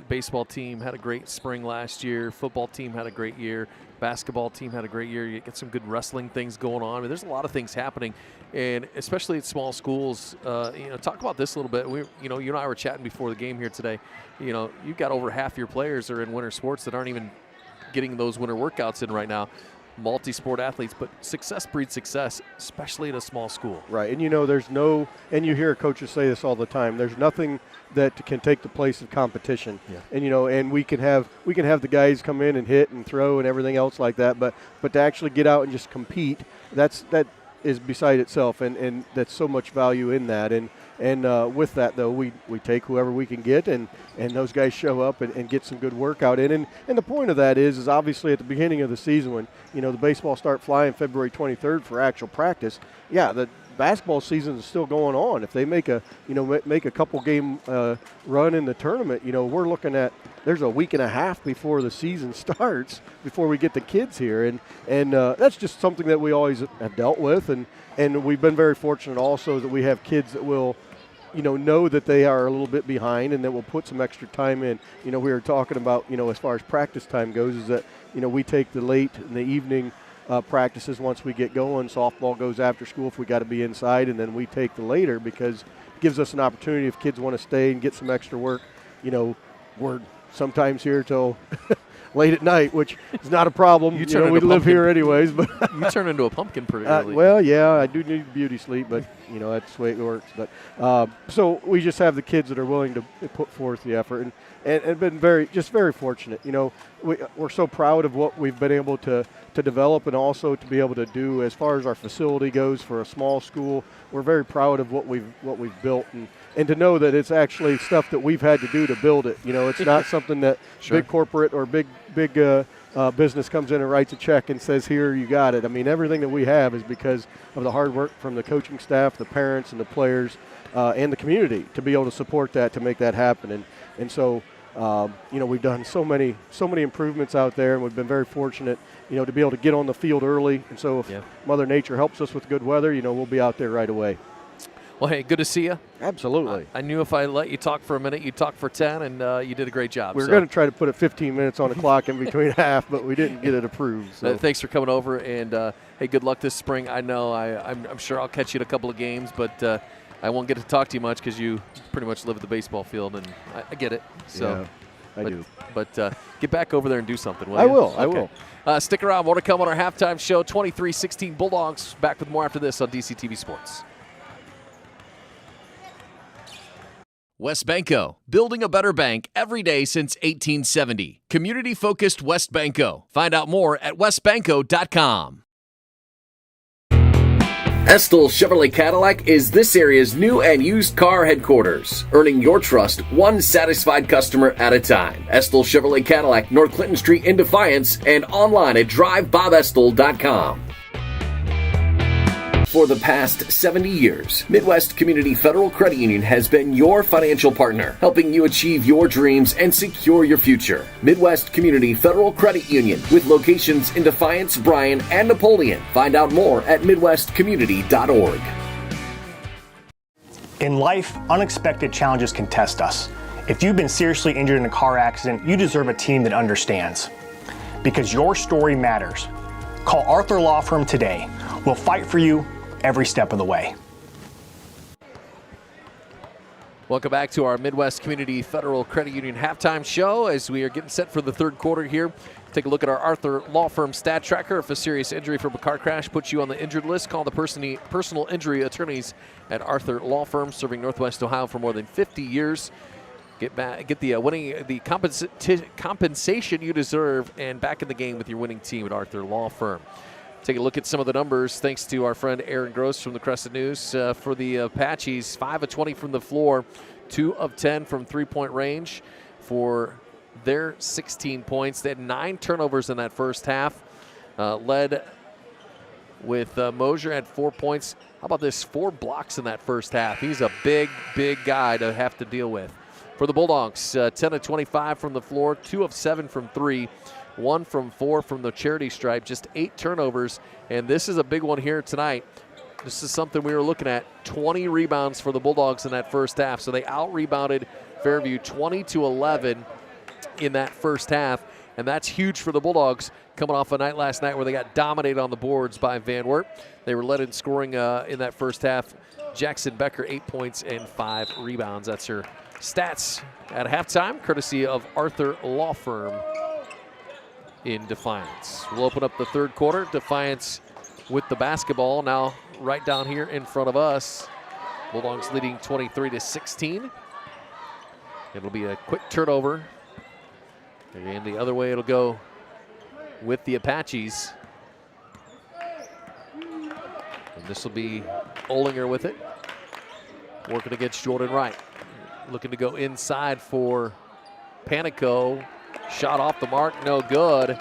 Baseball team had a great spring last year. Football team had a great year. Basketball team had a great year. You get some good wrestling things going on. I mean, there's a lot of things happening, and especially at small schools. You know, talk about this a little bit. You know, you and I were chatting before the game here today. You know, you've got over half your players are in winter sports that aren't even getting those winter workouts in right now. multi-sport athletes, but success breeds success, especially in a small school. Right, and and you hear coaches say this all the time, there's nothing that can take the place of competition. Yeah. And and we can have the guys come in and hit and throw and everything else like that, but to actually get out and just compete, that is beside itself, and that's so much value in that. And with that, though, we take whoever we can get, and those guys show up and get some good workout in. And the point of that is obviously at the beginning of the season when, the baseball start flying February 23rd for actual practice, the basketball season is still going on. If they make a couple game run in the tournament, we're looking at there's a week and a half before the season starts before we get the kids here, and that's just something that we always have dealt with, and we've been very fortunate also that we have kids that will know that they are a little bit behind and that will put some extra time in. We were talking about as far as practice time goes, is that we take the late in the evening practices once we get going. Softball goes after school if we got to be inside, and then we take the later because it gives us an opportunity if kids want to stay and get some extra work. We're sometimes here till late at night, which is not a problem. We live here anyways. But you turn into a pumpkin pretty early. Well, yeah, I do need beauty sleep, but that's the way it works. But so we just have the kids that are willing to put forth the effort, and been very fortunate. We're so proud of what we've been able to develop, and also to be able to do as far as our facility goes for a small school. We're very proud of what we've built, and to know that it's actually stuff that we've had to do to build it. It's not something that Sure. big corporate or big business comes in and writes a check and says, here, you got it. I mean, everything that we have is because of the hard work from the coaching staff, the parents, and the players, and the community to be able to support that, to make that happen. And so, we've done so many improvements out there, and we've been very fortunate, to be able to get on the field early. And so if Mother Nature helps us with good weather, we'll be out there right away. Well, hey, good to see you. Absolutely. I knew if I let you talk for a minute, you'd talk for 10, and you did a great job. We were going to try to put 15 minutes on the clock in between half, but we didn't get it approved. So. Thanks for coming over, and hey, good luck this spring. I know I'm sure I'll catch you at a couple of games, but I won't get to talk to you much because you pretty much live at the baseball field, and I get it. So, yeah, I do. But get back over there and do something, will I you? will. I will. Stick around. More to come on our halftime show. 23-16 Bulldogs. Back with more after this on DCTV Sports. WestBanco, building a better bank every day since 1870. Community-focused WestBanco. Find out more at westbanco.com. Estill Chevrolet Cadillac is this area's new and used car headquarters, earning your trust one satisfied customer at a time. Estill Chevrolet Cadillac, North Clinton Street in Defiance, and online at drivebobestill.com. For the past 70 years, Midwest Community Federal Credit Union has been your financial partner, helping you achieve your dreams and secure your future. Midwest Community Federal Credit Union, with locations in Defiance, Bryan, and Napoleon. Find out more at midwestcommunity.org. In life, unexpected challenges can test us. If you've been seriously injured in a car accident, you deserve a team that understands. Because your story matters. Call Arthur Law Firm today. We'll fight for you every step of the way. Welcome back to our Midwest Community Federal Credit Union halftime show as we are getting set for the third quarter here. Take a look at our Arthur Law Firm stat tracker. If a serious injury from a car crash puts you on the injured list, call the personal injury attorneys at Arthur Law Firm, serving Northwest Ohio for more than 50 years. Get the compensation you deserve and back in the game with your winning team at Arthur Law Firm. Take a look at some of the numbers thanks to our friend Aaron Gross from the Crescent News. For the Apaches, 5 of 20 from the floor, 2 of 10 from three-point range for their 16 points. They had 9 turnovers in that first half, led with Mosier had 4 points. How about this? 4 blocks in that first half. He's a big, big guy to have to deal with. For the Bulldogs, 10 of 25 from the floor, 2 of 7 from 3. 1 from 4 from the charity stripe, just 8 turnovers, and this is a big one here tonight. This is something we were looking at, 20 rebounds for the Bulldogs in that first half, so they out-rebounded Fairview 20-11 in that first half, and that's huge for the Bulldogs coming off a night last night where they got dominated on the boards by Van Wert. They were led in scoring in that first half. Jackson Becker, 8 points and 5 rebounds. That's her stats at halftime, courtesy of Arthur Law Firm. in Defiance. We'll open up the third quarter. Defiance with the basketball now right down here in front of us. Bulldogs leading 23-16. It'll be a quick turnover. And the other way it'll go with the Apaches. And this will be Olinger with it. Working against Jordan Wright. Looking to go inside for Panico. Shot off the mark, no good.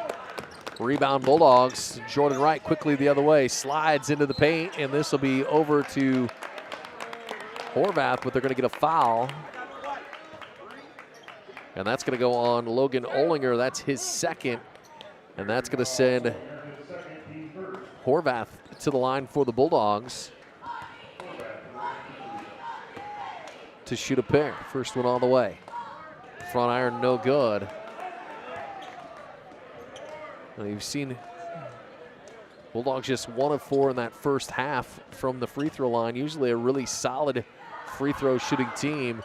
Rebound Bulldogs. Jordan Wright quickly the other way. Slides into the paint, and this will be over to Horvath, but they're going to get a foul. And that's going to go on Logan Olinger. That's his second. And that's going to send Horvath to the line for the Bulldogs to shoot a pair. First one on the way. Front iron, no good. Now you've seen Bulldogs just 1 of 4 in that first half from the free throw line. Usually a really solid free throw shooting team,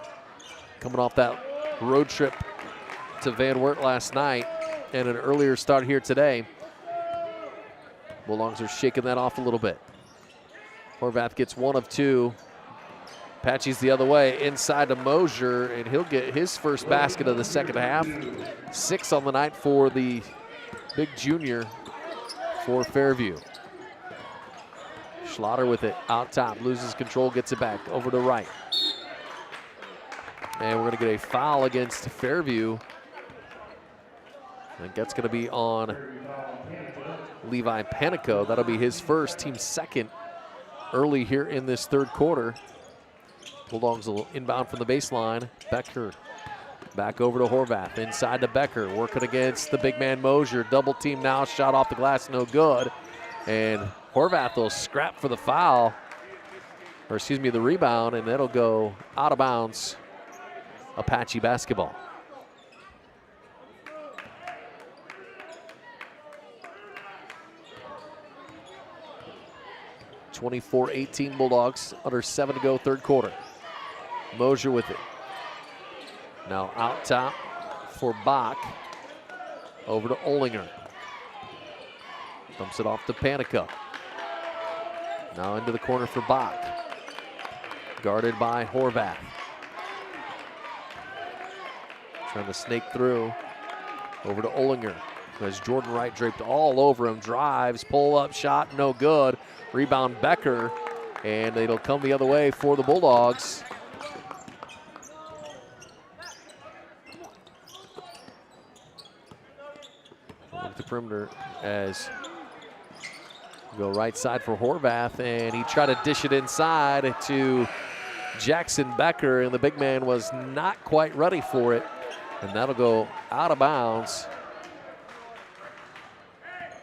coming off that road trip to Van Wert last night and an earlier start here today. Bulldogs are shaking that off a little bit. Horvath gets 1 of 2. Apaches the other way, inside to Mosier, and he'll get his first basket of the second half. 6 on the night for the big junior for Fairview. Schlatter with it out top, loses control, gets it back over to Wright. And we're going to get a foul against Fairview. I think that's going to be on Levi Panico. That'll be his first, team second early here in this third quarter. Bulldogs will inbound from the baseline. Becker back over to Horvath. Inside to Becker, working against the big man Mosier. Double team now, shot off the glass, no good. And Horvath will scrap for the foul, or excuse me, the rebound, and that'll go out of bounds. Apache basketball. (24-18) Bulldogs, under 7 to go, third quarter. Mosier with it. Now out top for Bach. Over to Olinger. Dumps it off to Panico. Now into the corner for Bach. Guarded by Horvath. Trying to snake through. Over to Olinger. As Jordan Wright draped all over him. Drives, pull up shot, no good. Rebound Becker. And it'll come the other way for the Bulldogs. The perimeter as go right side for Horvath, and he tried to dish it inside to Jackson Becker, and the big man was not quite ready for it, and that'll go out of bounds.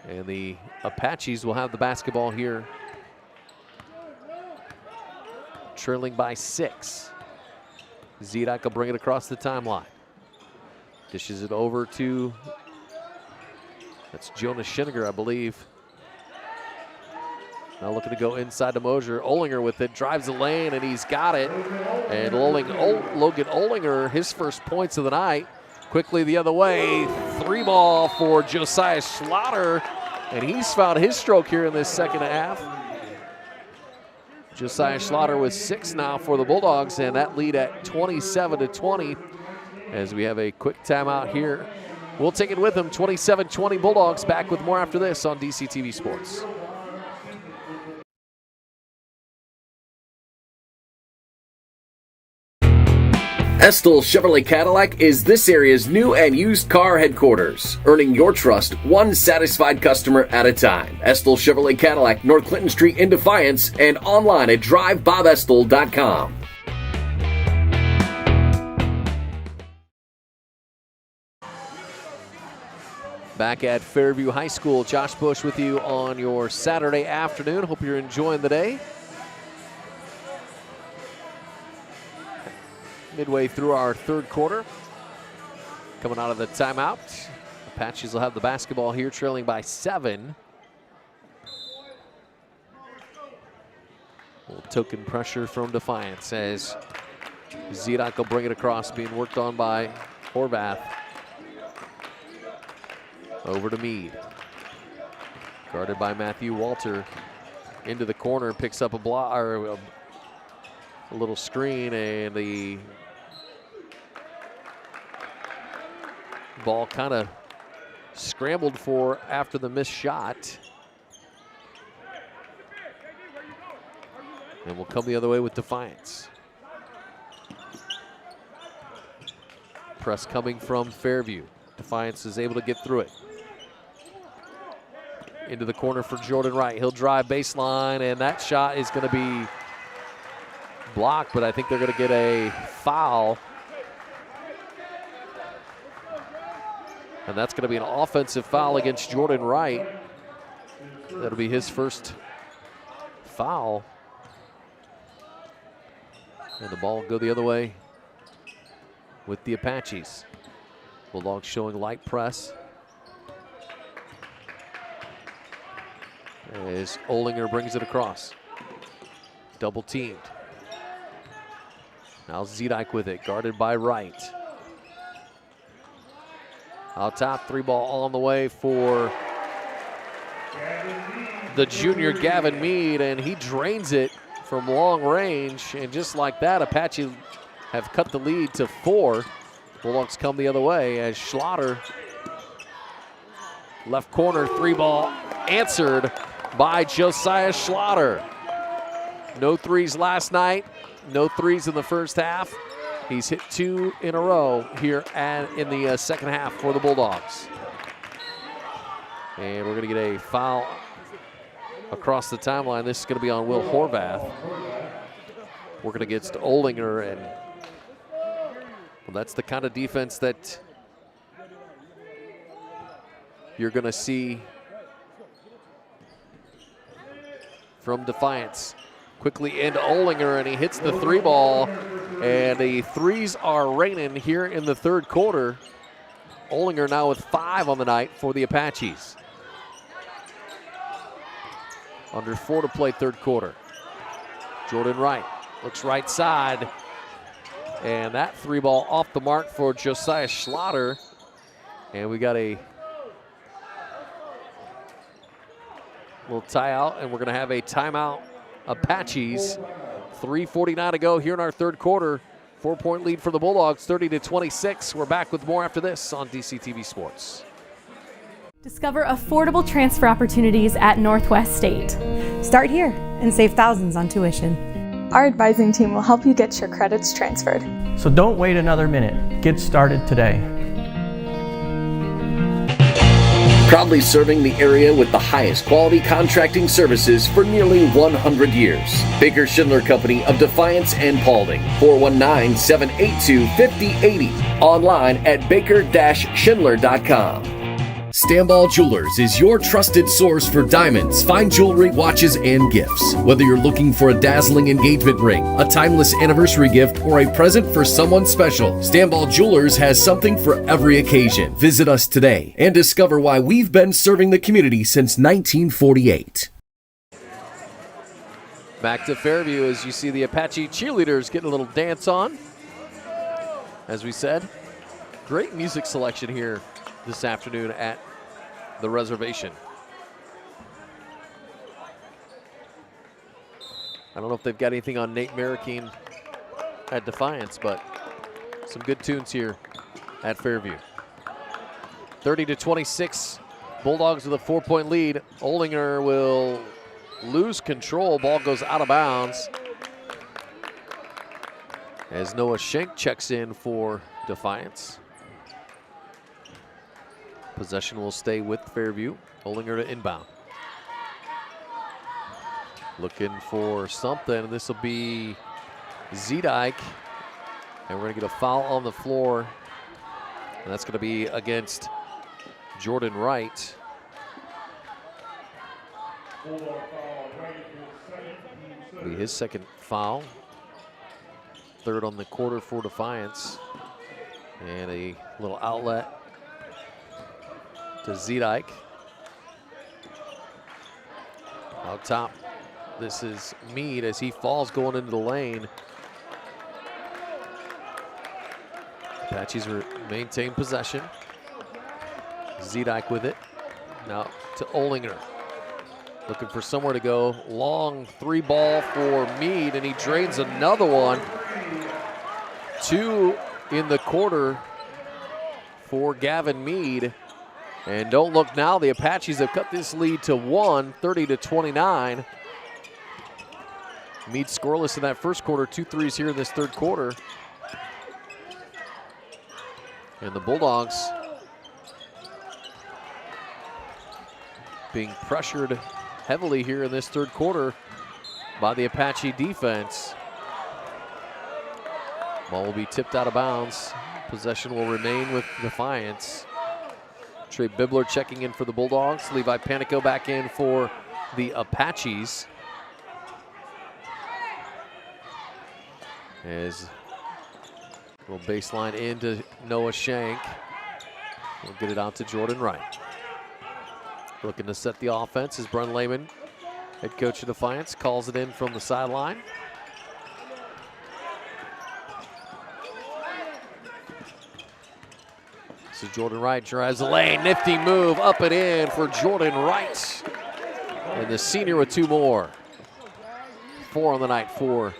And the Apaches will have the basketball here, trailing by 6. Zidek will bring it across the timeline. Dishes it over to, that's Jonas Schinniger, I believe. Now looking to go inside to Mosier. Olinger with it, drives the lane, and he's got it. And Logan Olinger, his first points of the night. Quickly the other way, 3-ball for Josiah Schlatter, and he's found his stroke here in this second half. Josiah Schlatter with 6 now for the Bulldogs, and that lead at 27-20 as we have a quick timeout here. We'll take it with them, 27-20 Bulldogs. Back with more after this on DCTV Sports. Estill Chevrolet Cadillac is this area's new and used car headquarters, earning your trust one satisfied customer at a time. Estill Chevrolet Cadillac, North Clinton Street in Defiance, and online at drivebobestill.com. Back at Fairview High School, Josh Bush with you on your Saturday afternoon. Hope you're enjoying the day. Midway through our third quarter, coming out of the timeout. Apaches will have the basketball here, trailing by 7. A little token pressure from Defiance as Zidek will bring it across, being worked on by Horvath. Over to Meade. Guarded by Matthew Walter. Into the corner, picks up a block or a little screen, and the ball kind of scrambled for after the missed shot. And we'll come the other way with Defiance. Press coming from Fairview. Defiance is able to get through it. Into the corner for Jordan Wright. He'll drive baseline, and that shot is going to be blocked, but I think they're going to get a foul. And that's going to be an offensive foul against Jordan Wright. That'll be his first foul. And the ball will go the other way with the Apaches. Bulldogs showing light press. As Olinger brings it across. Double teamed. Now Zedike with it, guarded by Wright. Out top, 3-ball on the way for the junior Gavin Meade, and he drains it from long range. And just like that, Apache have cut the lead to 4. Bulldogs come the other way as Schlatter, left corner, 3-ball answered by Josiah Schlatter. No threes last night, no threes in the first half. He's hit 2 in a row here in the second half for the Bulldogs. And we're going to get a foul across the timeline. This is going to be on Will Horvath. Working against Olinger, and well, that's the kind of defense that you're going to see from Defiance. Quickly into Olinger, and he hits the 3-ball, and the threes are raining here in the third quarter. Olinger now with 5 on the night for the Apaches. Under 4 to play third quarter. Jordan Wright looks right side, and that 3-ball off the mark for Josiah Schlatter. And we got a little tie out, and we're going to have a timeout. Apaches, 3:49 to go here in our third quarter. 4-point lead for the Bulldogs, 30-26. We're back with more after this on DCTV Sports. Discover affordable transfer opportunities at Northwest State. Start here and save thousands on tuition. Our advising team will help you get your credits transferred. So don't wait another minute. Get started today. Proudly serving the area with the highest quality contracting services for nearly 100 years. Baker Schindler Company of Defiance and Paulding, 419-782-5080. Online at baker-schindler.com. Stamball Jewelers is your trusted source for diamonds, fine jewelry, watches, and gifts. Whether you're looking for a dazzling engagement ring, a timeless anniversary gift, or a present for someone special, Stamball Jewelers has something for every occasion. Visit us today and discover why we've been serving the community since 1948. Back to Fairview as you see the Apache cheerleaders getting a little dance on. As we said, great music selection here this afternoon at the reservation. I don't know if they've got anything on Nate Marroquin at Defiance, but some good tunes here at Fairview. 30-26, Bulldogs with a 4-point lead. Olinger will lose control. Ball goes out of bounds as Noah Schenk checks in for Defiance. Possession will stay with Fairview. Olinger to inbound. Looking for something. This will be Zedike. And we're going to get a foul on the floor. And that's going to be against Jordan Wright. It'll be his second foul. Third on the quarter for Defiance. And a little outlet to Zedike. Out top, this is Meade as he falls going into the lane. Apaches maintain possession. Zedek with it. Now to Olinger. Looking for somewhere to go. Long 3-ball for Meade, and he drains another one. 2 in the quarter for Gavin Meade. And don't look now, the Apaches have cut this lead to 1, 30-29. Meade scoreless in that first quarter, 2 threes here in this third quarter. And the Bulldogs being pressured heavily here in this third quarter by the Apache defense. Ball will be tipped out of bounds. Possession will remain with Defiance. Trey Bibler checking in for the Bulldogs. Levi Panico back in for the Apaches. As a little baseline into Noah Shank. We'll get it out to Jordan Wright. Looking to set the offense is Brun Lehman, head coach of Defiance, calls it in from the sideline. So Jordan Wright drives the lane, nifty move, up and in for Jordan Wright. And the senior with 2 more. 4 on the night for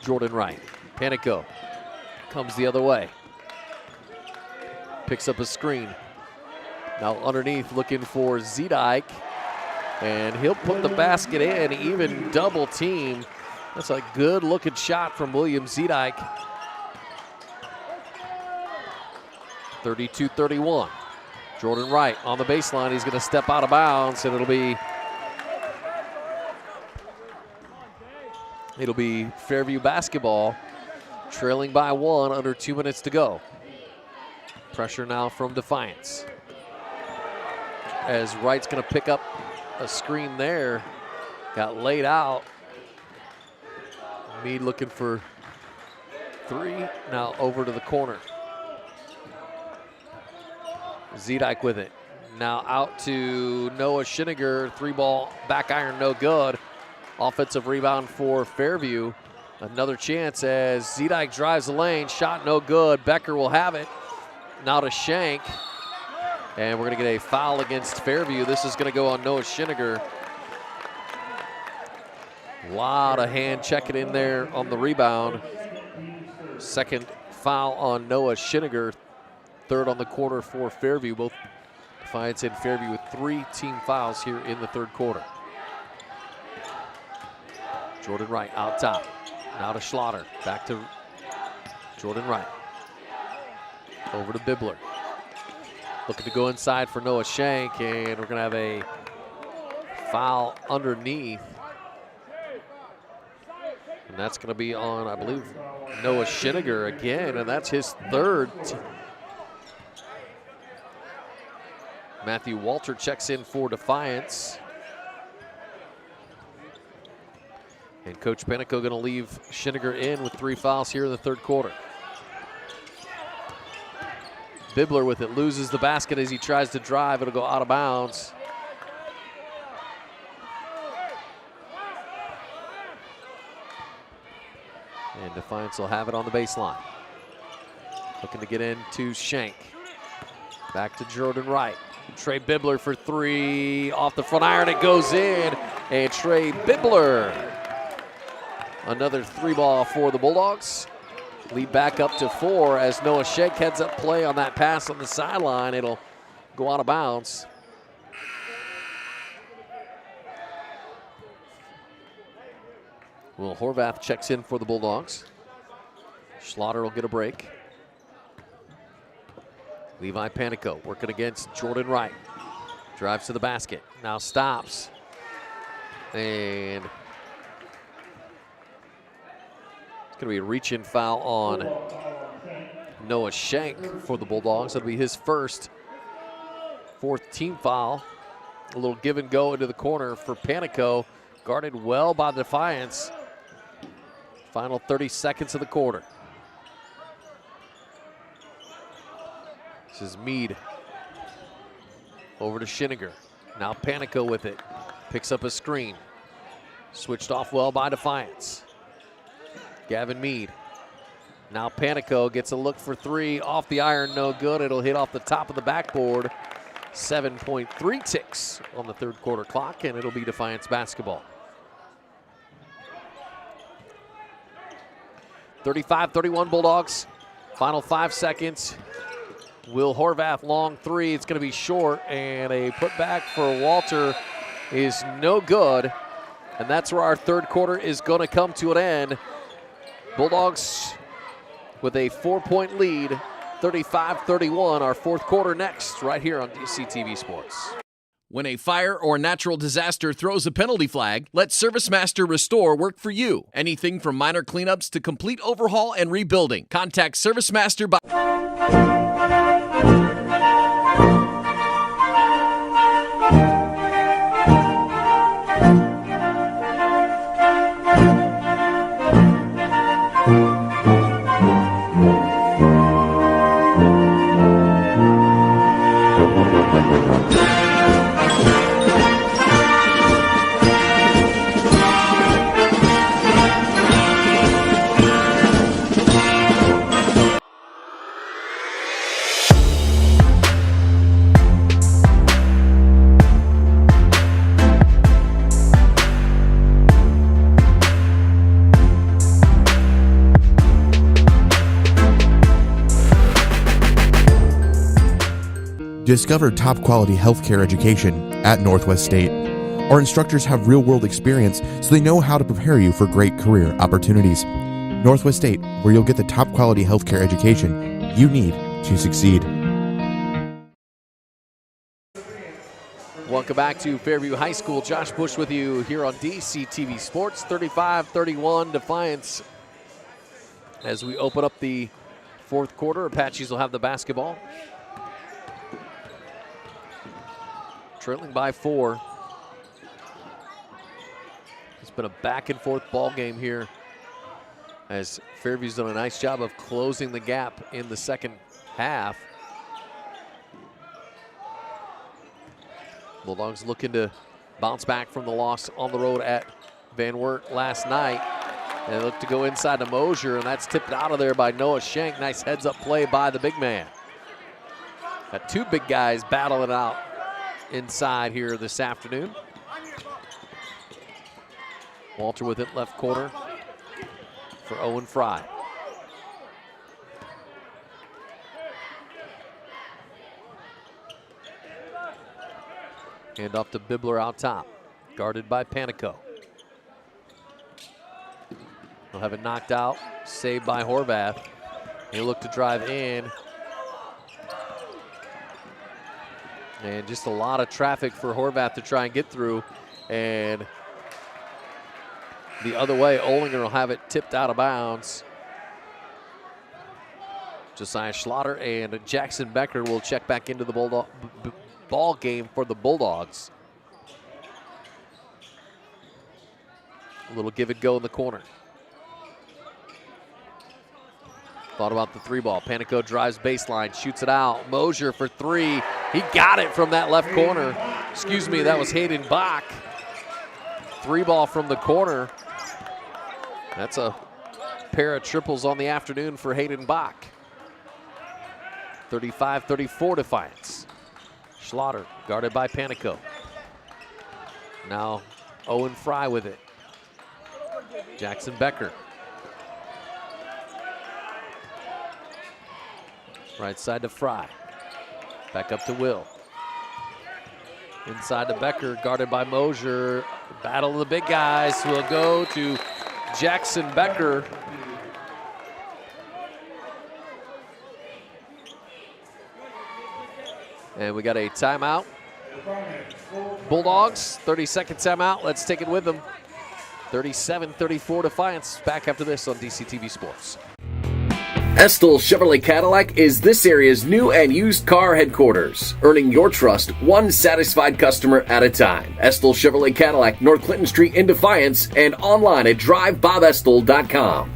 Jordan Wright. Panico comes the other way. Picks up a screen. Now underneath looking for Zedek. And he'll put the basket in, even double team. That's a good looking shot from William Zedek. 32-31. Jordan Wright on the baseline. He's going to step out of bounds, and it'll be Fairview basketball, trailing by 1, under 2 minutes to go. Pressure now from Defiance. As Wright's going to pick up a screen there, got laid out. Meade looking for 3, now over to the corner. Zedek with it. Now out to Noah Schiniger, 3-ball, back iron, no good. Offensive rebound for Fairview. Another chance as Zedek drives the lane, shot no good. Becker will have it. Now to Shank. And we're going to get a foul against Fairview. This is going to go on Noah Schiniger. A lot of hand checking in there on the rebound. Second foul on Noah Schiniger. Third on the quarter for Fairview. Both Defiance and Fairview with 3 team fouls here in the third quarter. Jordan Wright out top. Now to Schlatter. Back to Jordan Wright. Over to Bibler. Looking to go inside for Noah Shank, and we're going to have a foul underneath. And that's going to be on, I believe, Noah Schiniger again, and that's his 3rd. Matthew Walter checks in for Defiance. And Coach Panico going to leave Schiniger in with 3 fouls here in the third quarter. Bibler with it, loses the basket as he tries to drive. It'll go out of bounds. And Defiance will have it on the baseline. Looking to get into Shank. Back to Jordan Wright. Trey Bibler for 3. Off the front iron, it goes in. And Trey Bibler. Another 3-ball for the Bulldogs. Lead back up to 4 as Noah Shank heads up play on that pass on the sideline. It'll go out of bounds. Will Horvath checks in for the Bulldogs. Schlatter will get a break. Levi Panico working against Jordan Wright. Drives to the basket, now stops. And it's going to be a reach-in foul on Noah Shank for the Bulldogs. That'll be his first, 4th team foul. A little give and go into the corner for Panico. Guarded well by Defiance. Final 30 seconds of the quarter. This is Meade. Over to Schiniger. Now Panico with it. Picks up a screen. Switched off well by Defiance. Gavin Meade. Now Panico gets a look for 3. Off the iron, no good. It'll hit off the top of the backboard. 7.3 ticks on the third quarter clock, and it'll be Defiance basketball. 35-31 Bulldogs. Final 5 seconds. Will Horvath long three. It's going to be short, and a putback for Walter is no good. And that's where our third quarter is going to come to an end. Bulldogs with a 4-point lead, 35-31. Our fourth quarter next, right here on DCTV Sports. When a fire or natural disaster throws a penalty flag, let ServiceMaster Restore work for you. Anything from minor cleanups to complete overhaul and rebuilding. Contact ServiceMaster by... Discover top quality healthcare education at Northwest State. Our instructors have real world experience, so they know how to prepare you for great career opportunities. Northwest State, where you'll get the top quality healthcare education you need to succeed. Welcome back to Fairview High School. Josh Bush with you here on DCTV Sports. 35-31 Defiance. As we open up the fourth quarter, Apaches will have the basketball. Trailing by 4. It's been a back and forth ball game here as Fairview's done a nice job of closing the gap in the second half. Bulldogs looking to bounce back from the loss on the road at Van Wert last night. And they look to go inside to Mosier, and that's tipped out of there by Noah Schenk. Nice heads-up play by the big man. Got two big guys battling out inside here this afternoon. Walter with it left corner for Owen Fry. Hand off to Bibler out top, guarded by Panico. He'll have it knocked out, saved by Horvath. He'll look to drive in. And just a lot of traffic for Horvath to try and get through. And the other way, Olinger will have it tipped out of bounds. Josiah Schlatter and Jackson Becker will check back into the ball game for the Bulldogs. A little give and go in the corner. Thought about the three ball. Panico drives baseline, shoots it out. Mosier for three. He got it from that left corner. Excuse me, that was Hayden Bach. Three ball from the corner. That's a pair of triples on the afternoon for Hayden Bach. 35-34 Defiance. Schlatter guarded by Panico. Now Owen Fry with it. Jackson Becker. Right side to Fry. Back up to Will. Inside to Becker, guarded by Mosier. Battle of the big guys will go to Jackson Becker. And we got a timeout. Bulldogs, 30-second timeout. Let's take it with them. 37-34 Defiance. Back after this on DCTV Sports. Estill Chevrolet Cadillac is this area's new and used car headquarters, earning your trust one satisfied customer at a time. Estill Chevrolet Cadillac, North Clinton Street in Defiance, and online at drivebobestill.com.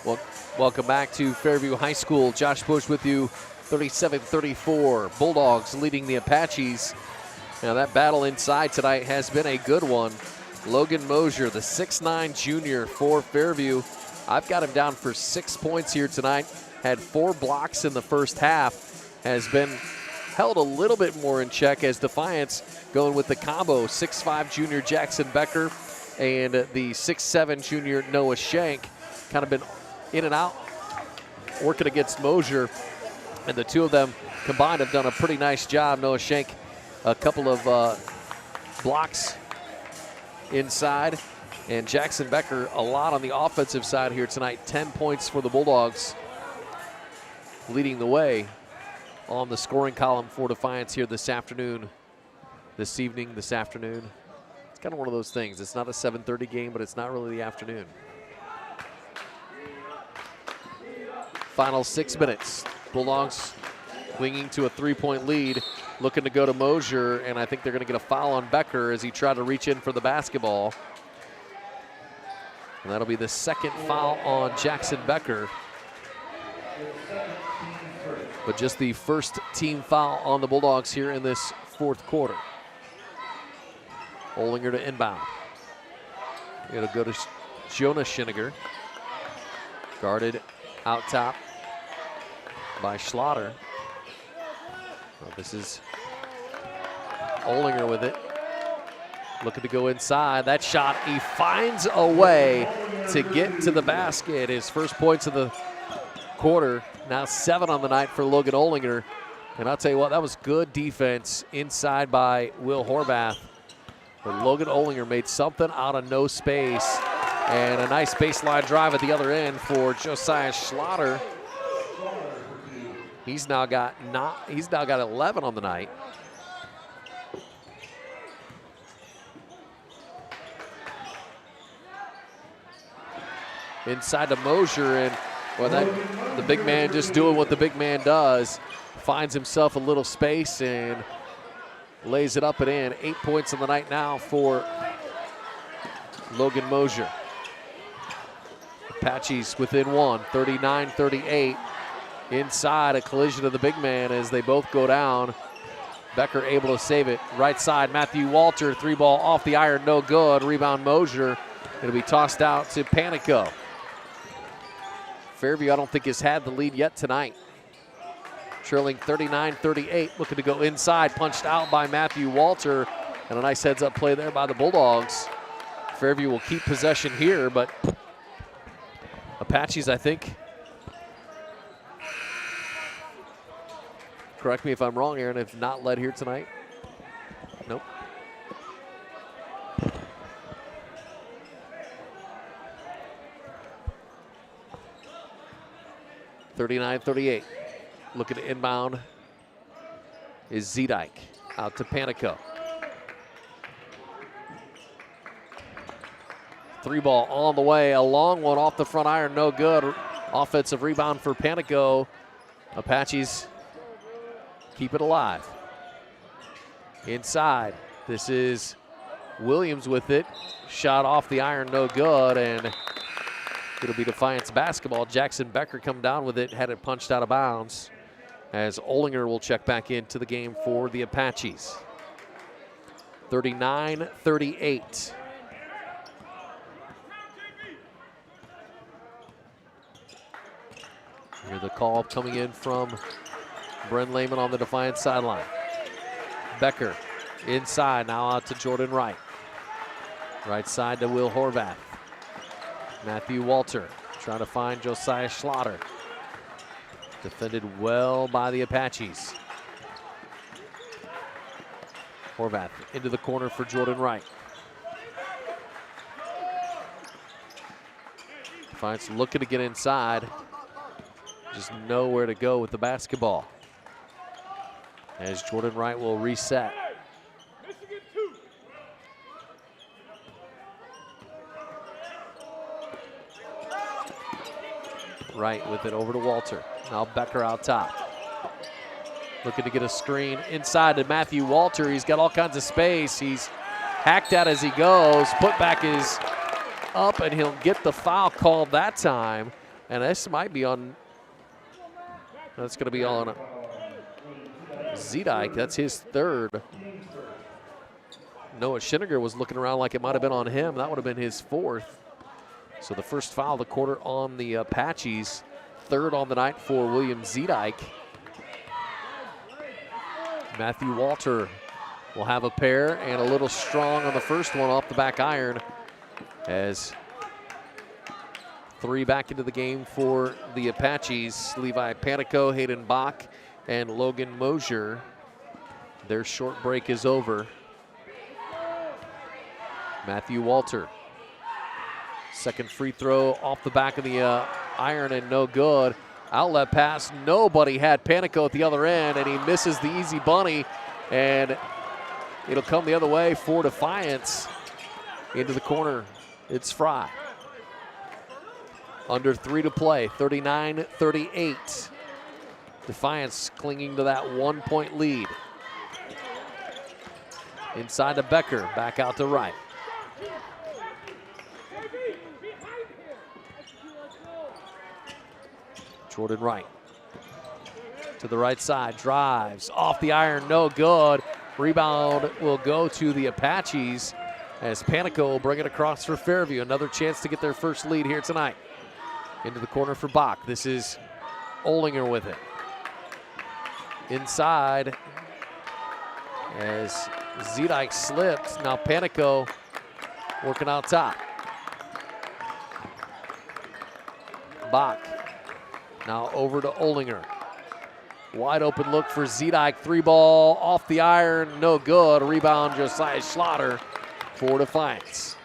Well, welcome back to Fairview High School. Josh Bush with you, 37-34. Bulldogs leading the Apaches. Now that battle inside tonight has been a good one. Logan Mosier, the 6'9 junior for Fairview. I've got him down for 6 points here tonight. had 4 blocks in the first half, has been held a little bit more in check as Defiance going with the combo, 6'5" junior Jackson Becker and the 6'7" junior Noah Shank. Kind of been in and out, working against Mosier, and the two of them combined have done a pretty nice job. Noah Shank, a couple of blocks inside, and Jackson Becker a lot on the offensive side here tonight. 10 points for the Bulldogs, leading the way on the scoring column for Defiance here this afternoon. This afternoon. It's kind of one of those things. It's not a 7:30 game, but it's not really the afternoon. Final 6 minutes. Bulldogs clinging to a 3-point lead, looking to go to Mosier, and I think they're going to get a foul on Becker as he tried to reach in for the basketball. And that'll be the second foul on Jackson Becker, but just the first team foul on the Bulldogs here in this fourth quarter. Olinger to inbound. It'll go to Jonah Schiniger. Guarded out top by Schlatter. Well, this is Olinger with it. Looking to go inside. That shot, he finds a way to get to the basket. His first points of the quarter. Now 7 on the night for Logan Olinger. And I'll tell you what, that was good defense inside by Will Horvath. But Logan Olinger made something out of no space. And a nice baseline drive at the other end for Josiah Schlatter. He's now got 11 on the night. Inside to Mosier, and well, the big man just doing what the big man does. Finds himself a little space and lays it up and in. 8 points on the night now for Logan Mosier. Apaches within 1, 39-38. Inside, a collision of the big man as they both go down. Becker able to save it. Right side, Matthew Walter, 3-ball off the iron, no good. Rebound Mosier. It'll be tossed out to Panico. Fairview, I don't think, has had the lead yet tonight. Trailing 39-38, looking to go inside, punched out by Matthew Walter, and a nice heads-up play there by the Bulldogs. Fairview will keep possession here, but Apaches, I think, correct me if I'm wrong, Aaron, have not led here tonight. Nope. (39-38). Looking to inbound is Zedike. Out to Panico. 3-ball on the way. A long one off the front iron, no good. Offensive rebound for Panico. Apaches keep it alive. Inside. This is Williams with it. Shot off the iron, no good, and it'll be Defiance basketball. Jackson Becker come down with it, had it punched out of bounds, as Olinger will check back into the game for the Apaches. 39-38. Here's the call coming in from Bren Lehman on the Defiance sideline. Becker inside, now out to Jordan Wright. Right side to Will Horvath. Matthew Walter trying to find Josiah Schlatter. Defended well by the Apaches. Horvath into the corner for Jordan Wright. Defiance looking to get inside. Just nowhere to go with the basketball. As Jordan Wright will reset. Wright with it over to Walter. Now Becker out top. Looking to get a screen inside to Matthew Walter. He's got all kinds of space. He's hacked at as he goes. Putback is up, and he'll get the foul called that time. And this might be on, that's going to be on Zedike. That's his third. Noah Schiniger was looking around like it might have been on him. That would have been his fourth. So the first foul of the quarter on the Apaches. third on the night for William Zedike. Matthew Walter will have a pair and a little strong on the first one off the back iron, as 3 back into the game for the Apaches. Levi Panico, Hayden Bach, and Logan Mosier. Their short break is over. Matthew Walter. Second free throw off the back of the iron and no good. Outlet pass, nobody had Panico at the other end, and he misses the easy bunny, and it'll come the other way for Defiance. Into the corner, it's Fry. Under 3 to play, 39-38. Defiance clinging to that 1-point lead. Inside to Becker, back out to Wright. Jordan Wright to the right side, drives off the iron, no good. Rebound will go to the Apaches as Panico will bring it across for Fairview. Another chance to get their first lead here tonight. Into the corner for Bach. This is Olinger with it. Inside as Zedike slipped. Now Panico working out top. Bach now over to Olinger. Wide open look for Zedike. 3-ball off the iron, no good. Rebound Josiah Schlatter for Defiance.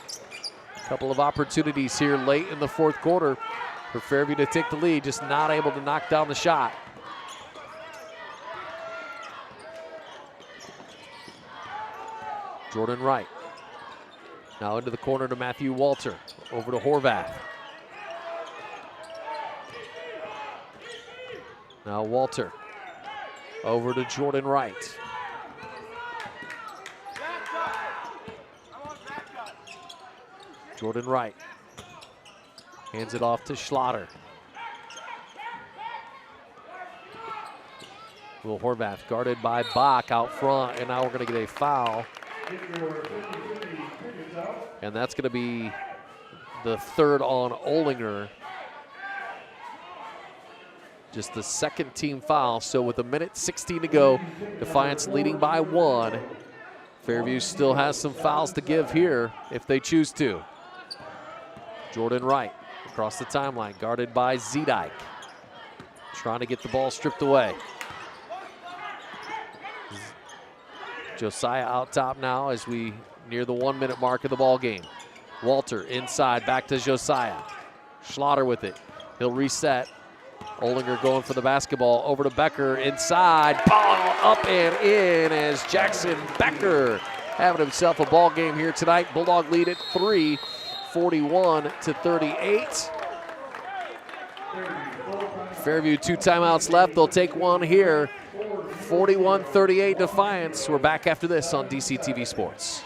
A couple of opportunities here late in the fourth quarter for Fairview to take the lead, just not able to knock down the shot. Jordan Wright. Now into the corner to Matthew Walter. Over to Horvath. Now Walter. Over to Jordan Wright. Jordan Wright. Hands it off to Schlatter. Will Horvath guarded by Bach out front, and now we're going to get a foul. And that's going to be the third on Olinger. Just the second team foul. So with 1:16 to go, Defiance leading by 1. Fairview still has some fouls to give here if they choose to. Jordan Wright across the timeline, guarded by Zedike. Trying to get the ball stripped away. Josiah out top now as we near the 1-minute mark of the ball game. Walter inside, back to Josiah. Schlatter with it. He'll reset. Olinger going for the basketball. Over to Becker inside. Ball up and in as Jackson Becker having himself a ball game here tonight. Bulldog lead at 3, 41-38. Fairview 2 timeouts left. They'll take one here. 41-38 Defiance. We're back after this on DCTV Sports.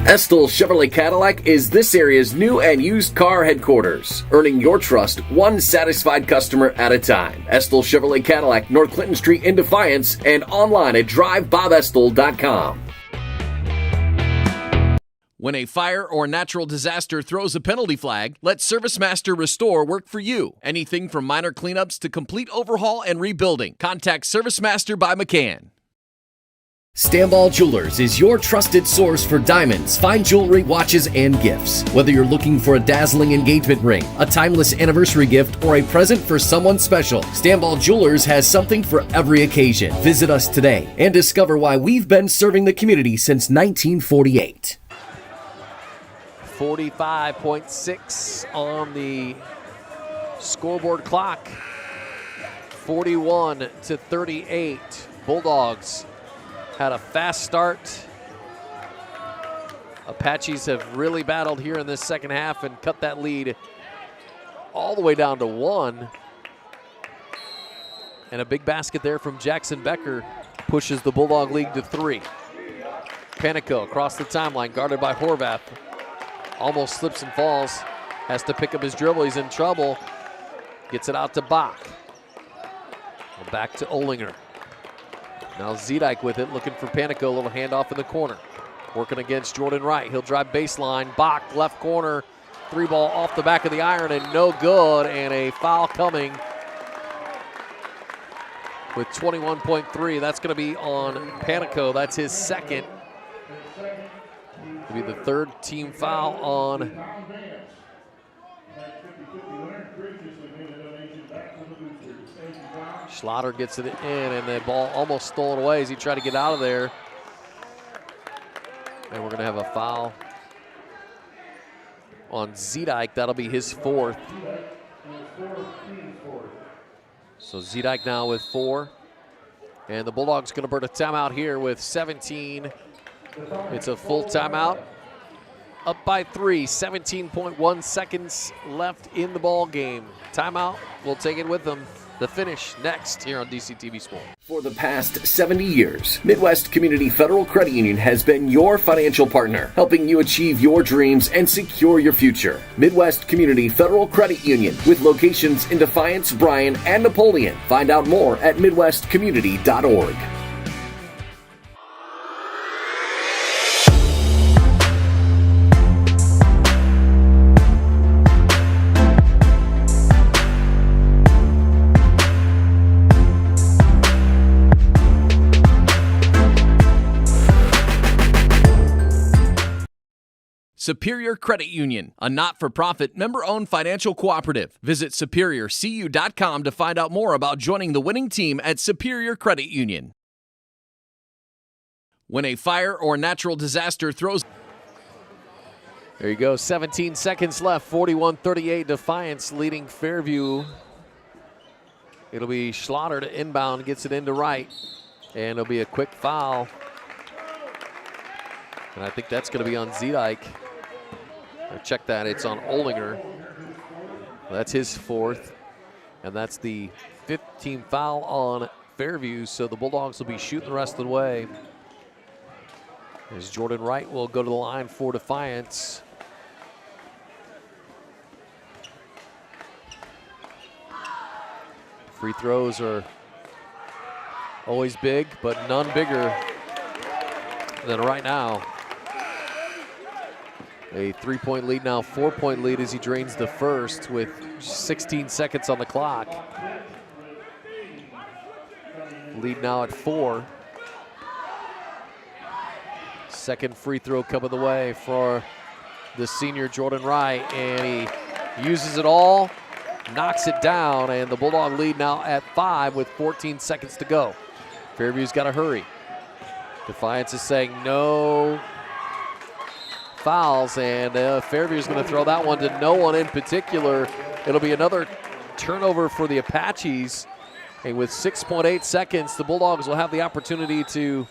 Estill Chevrolet Cadillac is this area's new and used car headquarters, earning your trust one satisfied customer at a time. Estill Chevrolet Cadillac, North Clinton Street in Defiance, and online at drivebobestill.com. When a fire or natural disaster throws a penalty flag, let ServiceMaster Restore work for you. Anything from minor cleanups to complete overhaul and rebuilding. Contact ServiceMaster by McCann. Stamball Jewelers is your trusted source for diamonds, fine jewelry, watches, and gifts. Whether you're looking for a dazzling engagement ring, a timeless anniversary gift, or a present for someone special, Stamball Jewelers has something for every occasion. Visit us today and discover why we've been serving the community since 1948. 45.6 on the scoreboard clock. 41-38. Bulldogs had a fast start. Apaches have really battled here in this second half and cut that lead all the way down to 1. And a big basket there from Jackson Becker pushes the Bulldog lead to 3. Panico across the timeline, guarded by Horvath. Almost slips and falls. Has to pick up his dribble. He's in trouble. Gets it out to Bach. Back to Olinger. Now Zedike with it, looking for Panico. A little handoff in the corner. Working against Jordan Wright. He'll drive baseline. Bach, left corner. Three ball off the back of the iron and no good, and a foul coming with 21.3. That's going to be on Panico. That's his second. It'll be the third team foul on Schlatter. Gets it in, and the ball almost stolen away as he tried to get out of there. And we're going to have a foul on Zedike. That'll be his fourth. So Zedike now with 4. And the Bulldogs going to burn a timeout here with 17. It's a full timeout. Up by 3, 17.1 seconds left in the ball game. Timeout, we'll take it with them. The finish next here on DCTV Sport. For the past 70 years, Midwest Community Federal Credit Union has been your financial partner, helping you achieve your dreams and secure your future. Midwest Community Federal Credit Union, with locations in Defiance, Bryan, and Napoleon. Find out more at midwestcommunity.org. Superior Credit Union, a not-for-profit, member-owned financial cooperative. Visit superiorcu.com to find out more about joining the winning team at Superior Credit Union. When a fire or natural disaster throws... There you go, 17 seconds left, 41-38, Defiance leading Fairview. It'll be Schlatter to inbound, gets it into right, and it'll be a quick foul. And I think that's going to be on Zedike. Check that, it's on Olinger. That's his fourth, and that's the 15th foul on Fairview, so the Bulldogs will be shooting the rest of the way. As Jordan Wright will go to the line for Defiance. Free throws are always big, but none bigger than right now. A 3-point lead now, 4-point lead as he drains the first with 16 seconds on the clock. Lead now at 4. Second free throw coming the way for the senior Jordan Wright, and he uses it all, knocks it down, and the Bulldog lead now at 5 with 14 seconds to go. Fairview's got to hurry. Defiance is saying no fouls, and Fairview's going to throw that one to no one in particular. It'll be another turnover for the Apaches, and with 6.8 seconds, the Bulldogs will have the opportunity to,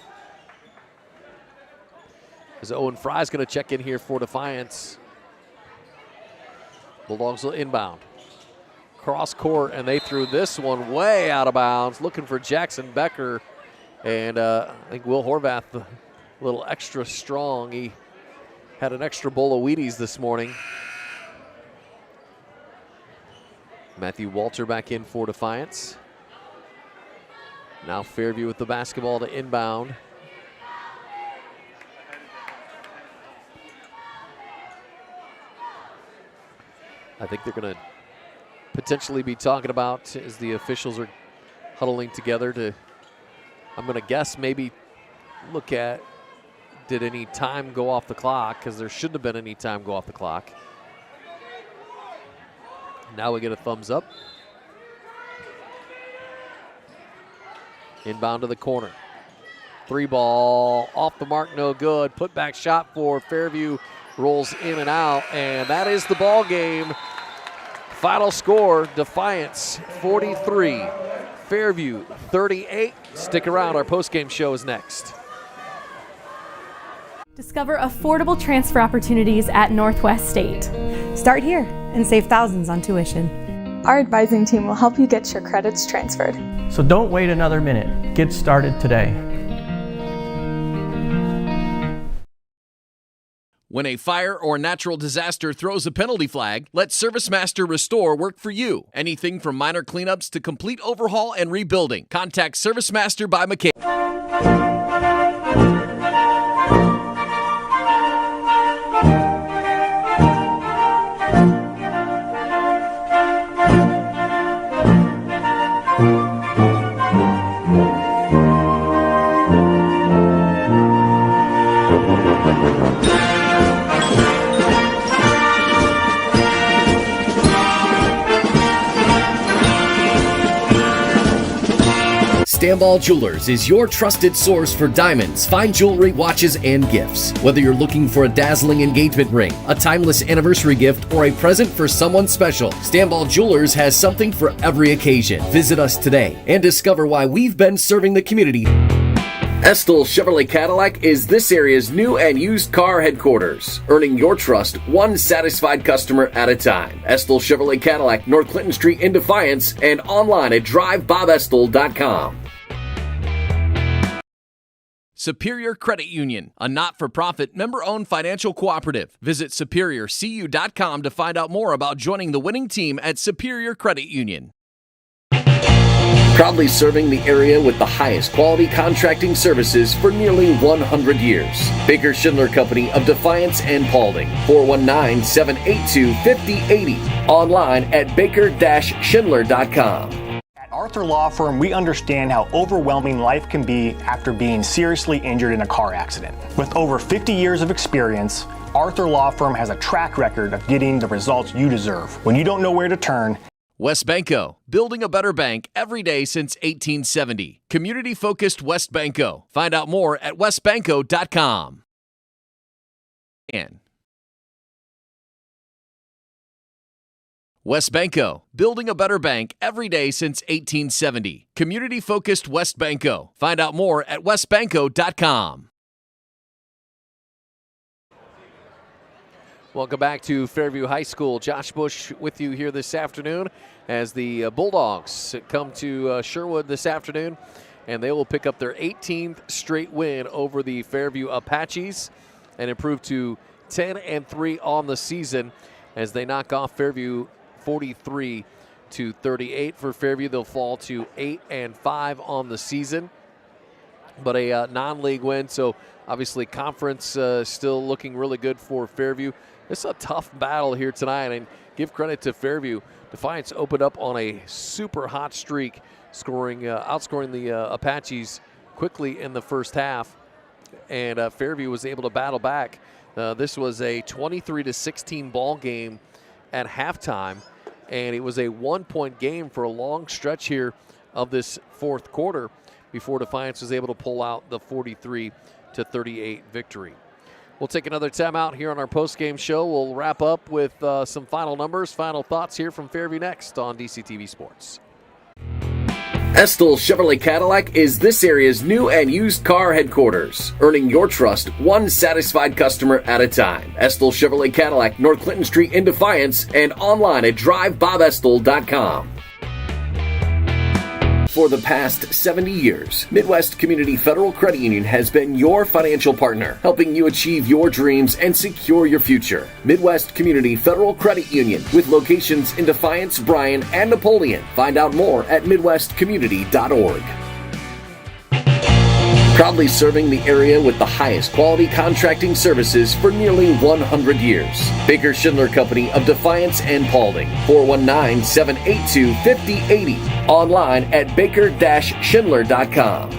as Owen Fry's going to check in here for Defiance. Bulldogs will inbound. Cross court, and they threw this one way out of bounds, looking for Jackson Becker, and I think Will Horvath a little extra strong. He had an extra bowl of Wheaties this morning. Matthew Walter back in for Defiance. Now Fairview with the basketball to inbound. I think they're going to potentially be talking about, as the officials are huddling together, to, I'm going to guess, maybe look at, did any time go off the clock, because there shouldn't have been any time go off the clock. Now we get a thumbs up. Inbound to the corner. 3 ball off the mark, no good. Put back shot for Fairview, rolls in and out, and that is the ball game. Final score, Defiance 43, Fairview 38. Stick around, our postgame show is next. Discover affordable transfer opportunities at Northwest State. Start here and save thousands on tuition. Our advising team will help you get your credits transferred. So don't wait another minute. Get started today. When a fire or natural disaster throws a penalty flag, let ServiceMaster Restore work for you. Anything from minor cleanups to complete overhaul and rebuilding. Contact ServiceMaster by McCabe. Stamball Jewelers is your trusted source for diamonds, fine jewelry, watches, and gifts. Whether you're looking for a dazzling engagement ring, a timeless anniversary gift, or a present for someone special, Stamball Jewelers has something for every occasion. Visit us today and discover why we've been serving the community. Estill Chevrolet Cadillac is this area's new and used car headquarters, earning your trust one satisfied customer at a time. Estill Chevrolet Cadillac, North Clinton Street in Defiance, and online at drivebobestill.com. Superior Credit Union, a not-for-profit member-owned financial cooperative. Visit superiorcu.com to find out more about joining the winning team at Superior Credit Union. Proudly serving the area with the highest quality contracting services for nearly 100 years. Baker Schindler Company of Defiance and Paulding, 419-782-5080. Online at baker-schindler.com. At Arthur Law Firm, we understand how overwhelming life can be after being seriously injured in a car accident. With over 50 years of experience, Arthur Law Firm has a track record of getting the results you deserve. When you don't know where to turn, WestBanco, building a better bank every day since 1870. Community-focused WestBanco. Find out more at westbanco.com. WestBanco, building a better bank every day since 1870. Community-focused WestBanco. Find out more at westbanco.com. Welcome back to Fairview High School. Josh Bush with you here this afternoon as the Bulldogs come to Sherwood this afternoon, and they will pick up their 18th straight win over the Fairview Apaches and improve to 10-3 on the season as they knock off Fairview 43-38. For Fairview, they'll fall to 8-5 on the season, but a non-league win, so obviously conference still looking really good for Fairview. It's a tough battle here tonight, and give credit to Fairview. Defiance opened up on a super hot streak, outscoring the Apaches quickly in the first half, and Fairview was able to battle back. This was a 23-16 ball game at halftime, and it was a one-point game for a long stretch here of this fourth quarter before Defiance was able to pull out the 43-38 victory. We'll take another timeout here on our post-game show. We'll wrap up with some final numbers, final thoughts here from Fairview next on DCTV Sports. Estill Chevrolet Cadillac is this area's new and used car headquarters, earning your trust one satisfied customer at a time. Estill Chevrolet Cadillac, North Clinton Street in Defiance, and online at drivebobestill.com. For the past 70 years, Midwest Community Federal Credit Union has been your financial partner, helping you achieve your dreams and secure your future. Midwest Community Federal Credit Union, with locations in Defiance, Bryan, and Napoleon. Find out more at midwestcommunity.org. Proudly serving the area with the highest quality contracting services for nearly 100 years. Baker Schindler Company of Defiance and Paulding, 419-782-5080. Online at baker-schindler.com.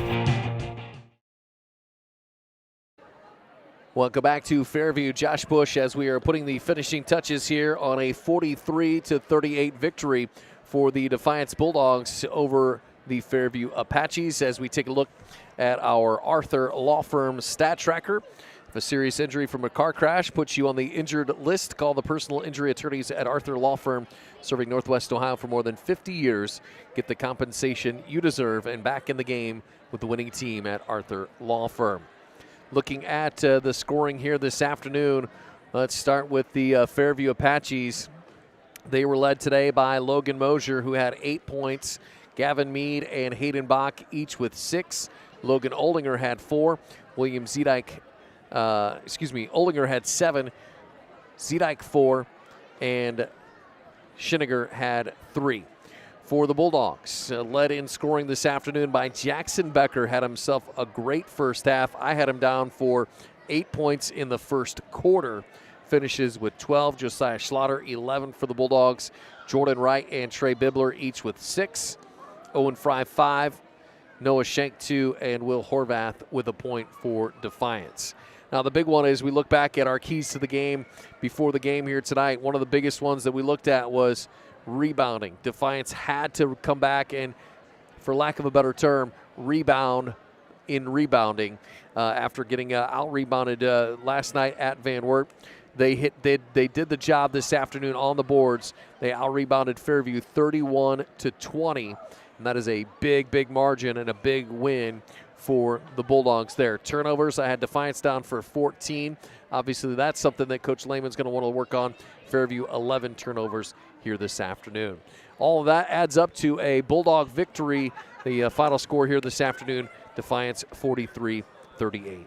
Welcome back to Fairview. Josh Bush as we are putting the finishing touches here on a 43-38 victory for the Defiance Bulldogs over the Fairview Apaches as we take a look at our Arthur Law Firm stat tracker. If a serious injury from a car crash puts you on the injured list, call the personal injury attorneys at Arthur Law Firm, serving Northwest Ohio for more than 50 years. Get the compensation you deserve and back in the game with the winning team at Arthur Law Firm. Looking at the scoring here this afternoon, let's start with the Fairview Apaches. They were led today by Logan Mosier, who had 8 points. Gavin Mead and Hayden Bach each with 6. Logan Oldinger had 4. William Zedike, Oldinger had 7. Zedike 4. And Schiniger had 3. For the Bulldogs, led in scoring this afternoon by Jackson Becker, had himself a great first half. I had him down for 8 points in the first quarter. Finishes with 12. Josiah Schlatter, 11 for the Bulldogs. Jordan Wright and Trey Bibler each with 6. Owen Fry 5, Noah Schenk 2, and Will Horvath with a point for Defiance. Now, the big one is we look back at our keys to the game before the game here tonight. One of the biggest ones that we looked at was rebounding. Defiance had to come back and, for lack of a better term, rebound in rebounding after getting out-rebounded last night at Van Wert. They did the job this afternoon on the boards. They out-rebounded Fairview 31-20, and that is a big margin and a big win for the Bulldogs there. Turnovers, I had Defiance down for 14. Obviously, that's something that Coach Lehman's going to want to work on. Fairview 11 turnovers here this afternoon. All of that adds up to a Bulldog victory. The final score here this afternoon, Defiance 43-38. I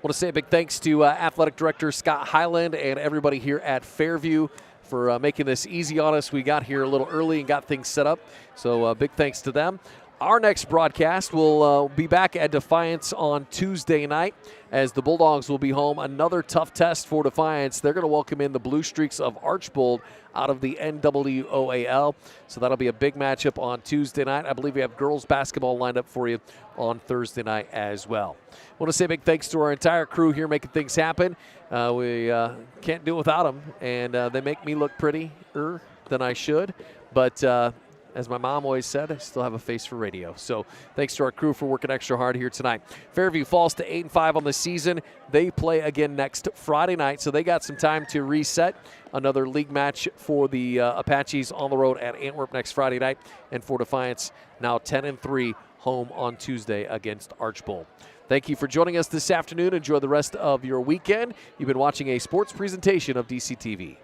want to say a big thanks to Athletic Director Scott Highland and everybody here at Fairview for making this easy on us. We got here a little early and got things set up, so big thanks to them. Our next broadcast will be back at Defiance on Tuesday night as the Bulldogs will be home. Another tough test for Defiance. They're going to welcome in the Blue Streaks of Archbold out of the NWOAL. So that'll be a big matchup on Tuesday night. I believe we have girls basketball lined up for you on Thursday night as well. I want to say a big thanks to our entire crew here making things happen. We can't do it without them, and they make me look prettier than I should. But as my mom always said, I still have a face for radio. So thanks to our crew for working extra hard here tonight. Fairview falls to 8-5 on the season. They play again next Friday night, so they got some time to reset. Another league match for the Apaches on the road at Antwerp next Friday night. And for Defiance, now 10-3, home on Tuesday against Archbold. Thank you for joining us this afternoon. Enjoy the rest of your weekend. You've been watching a sports presentation of DCTV.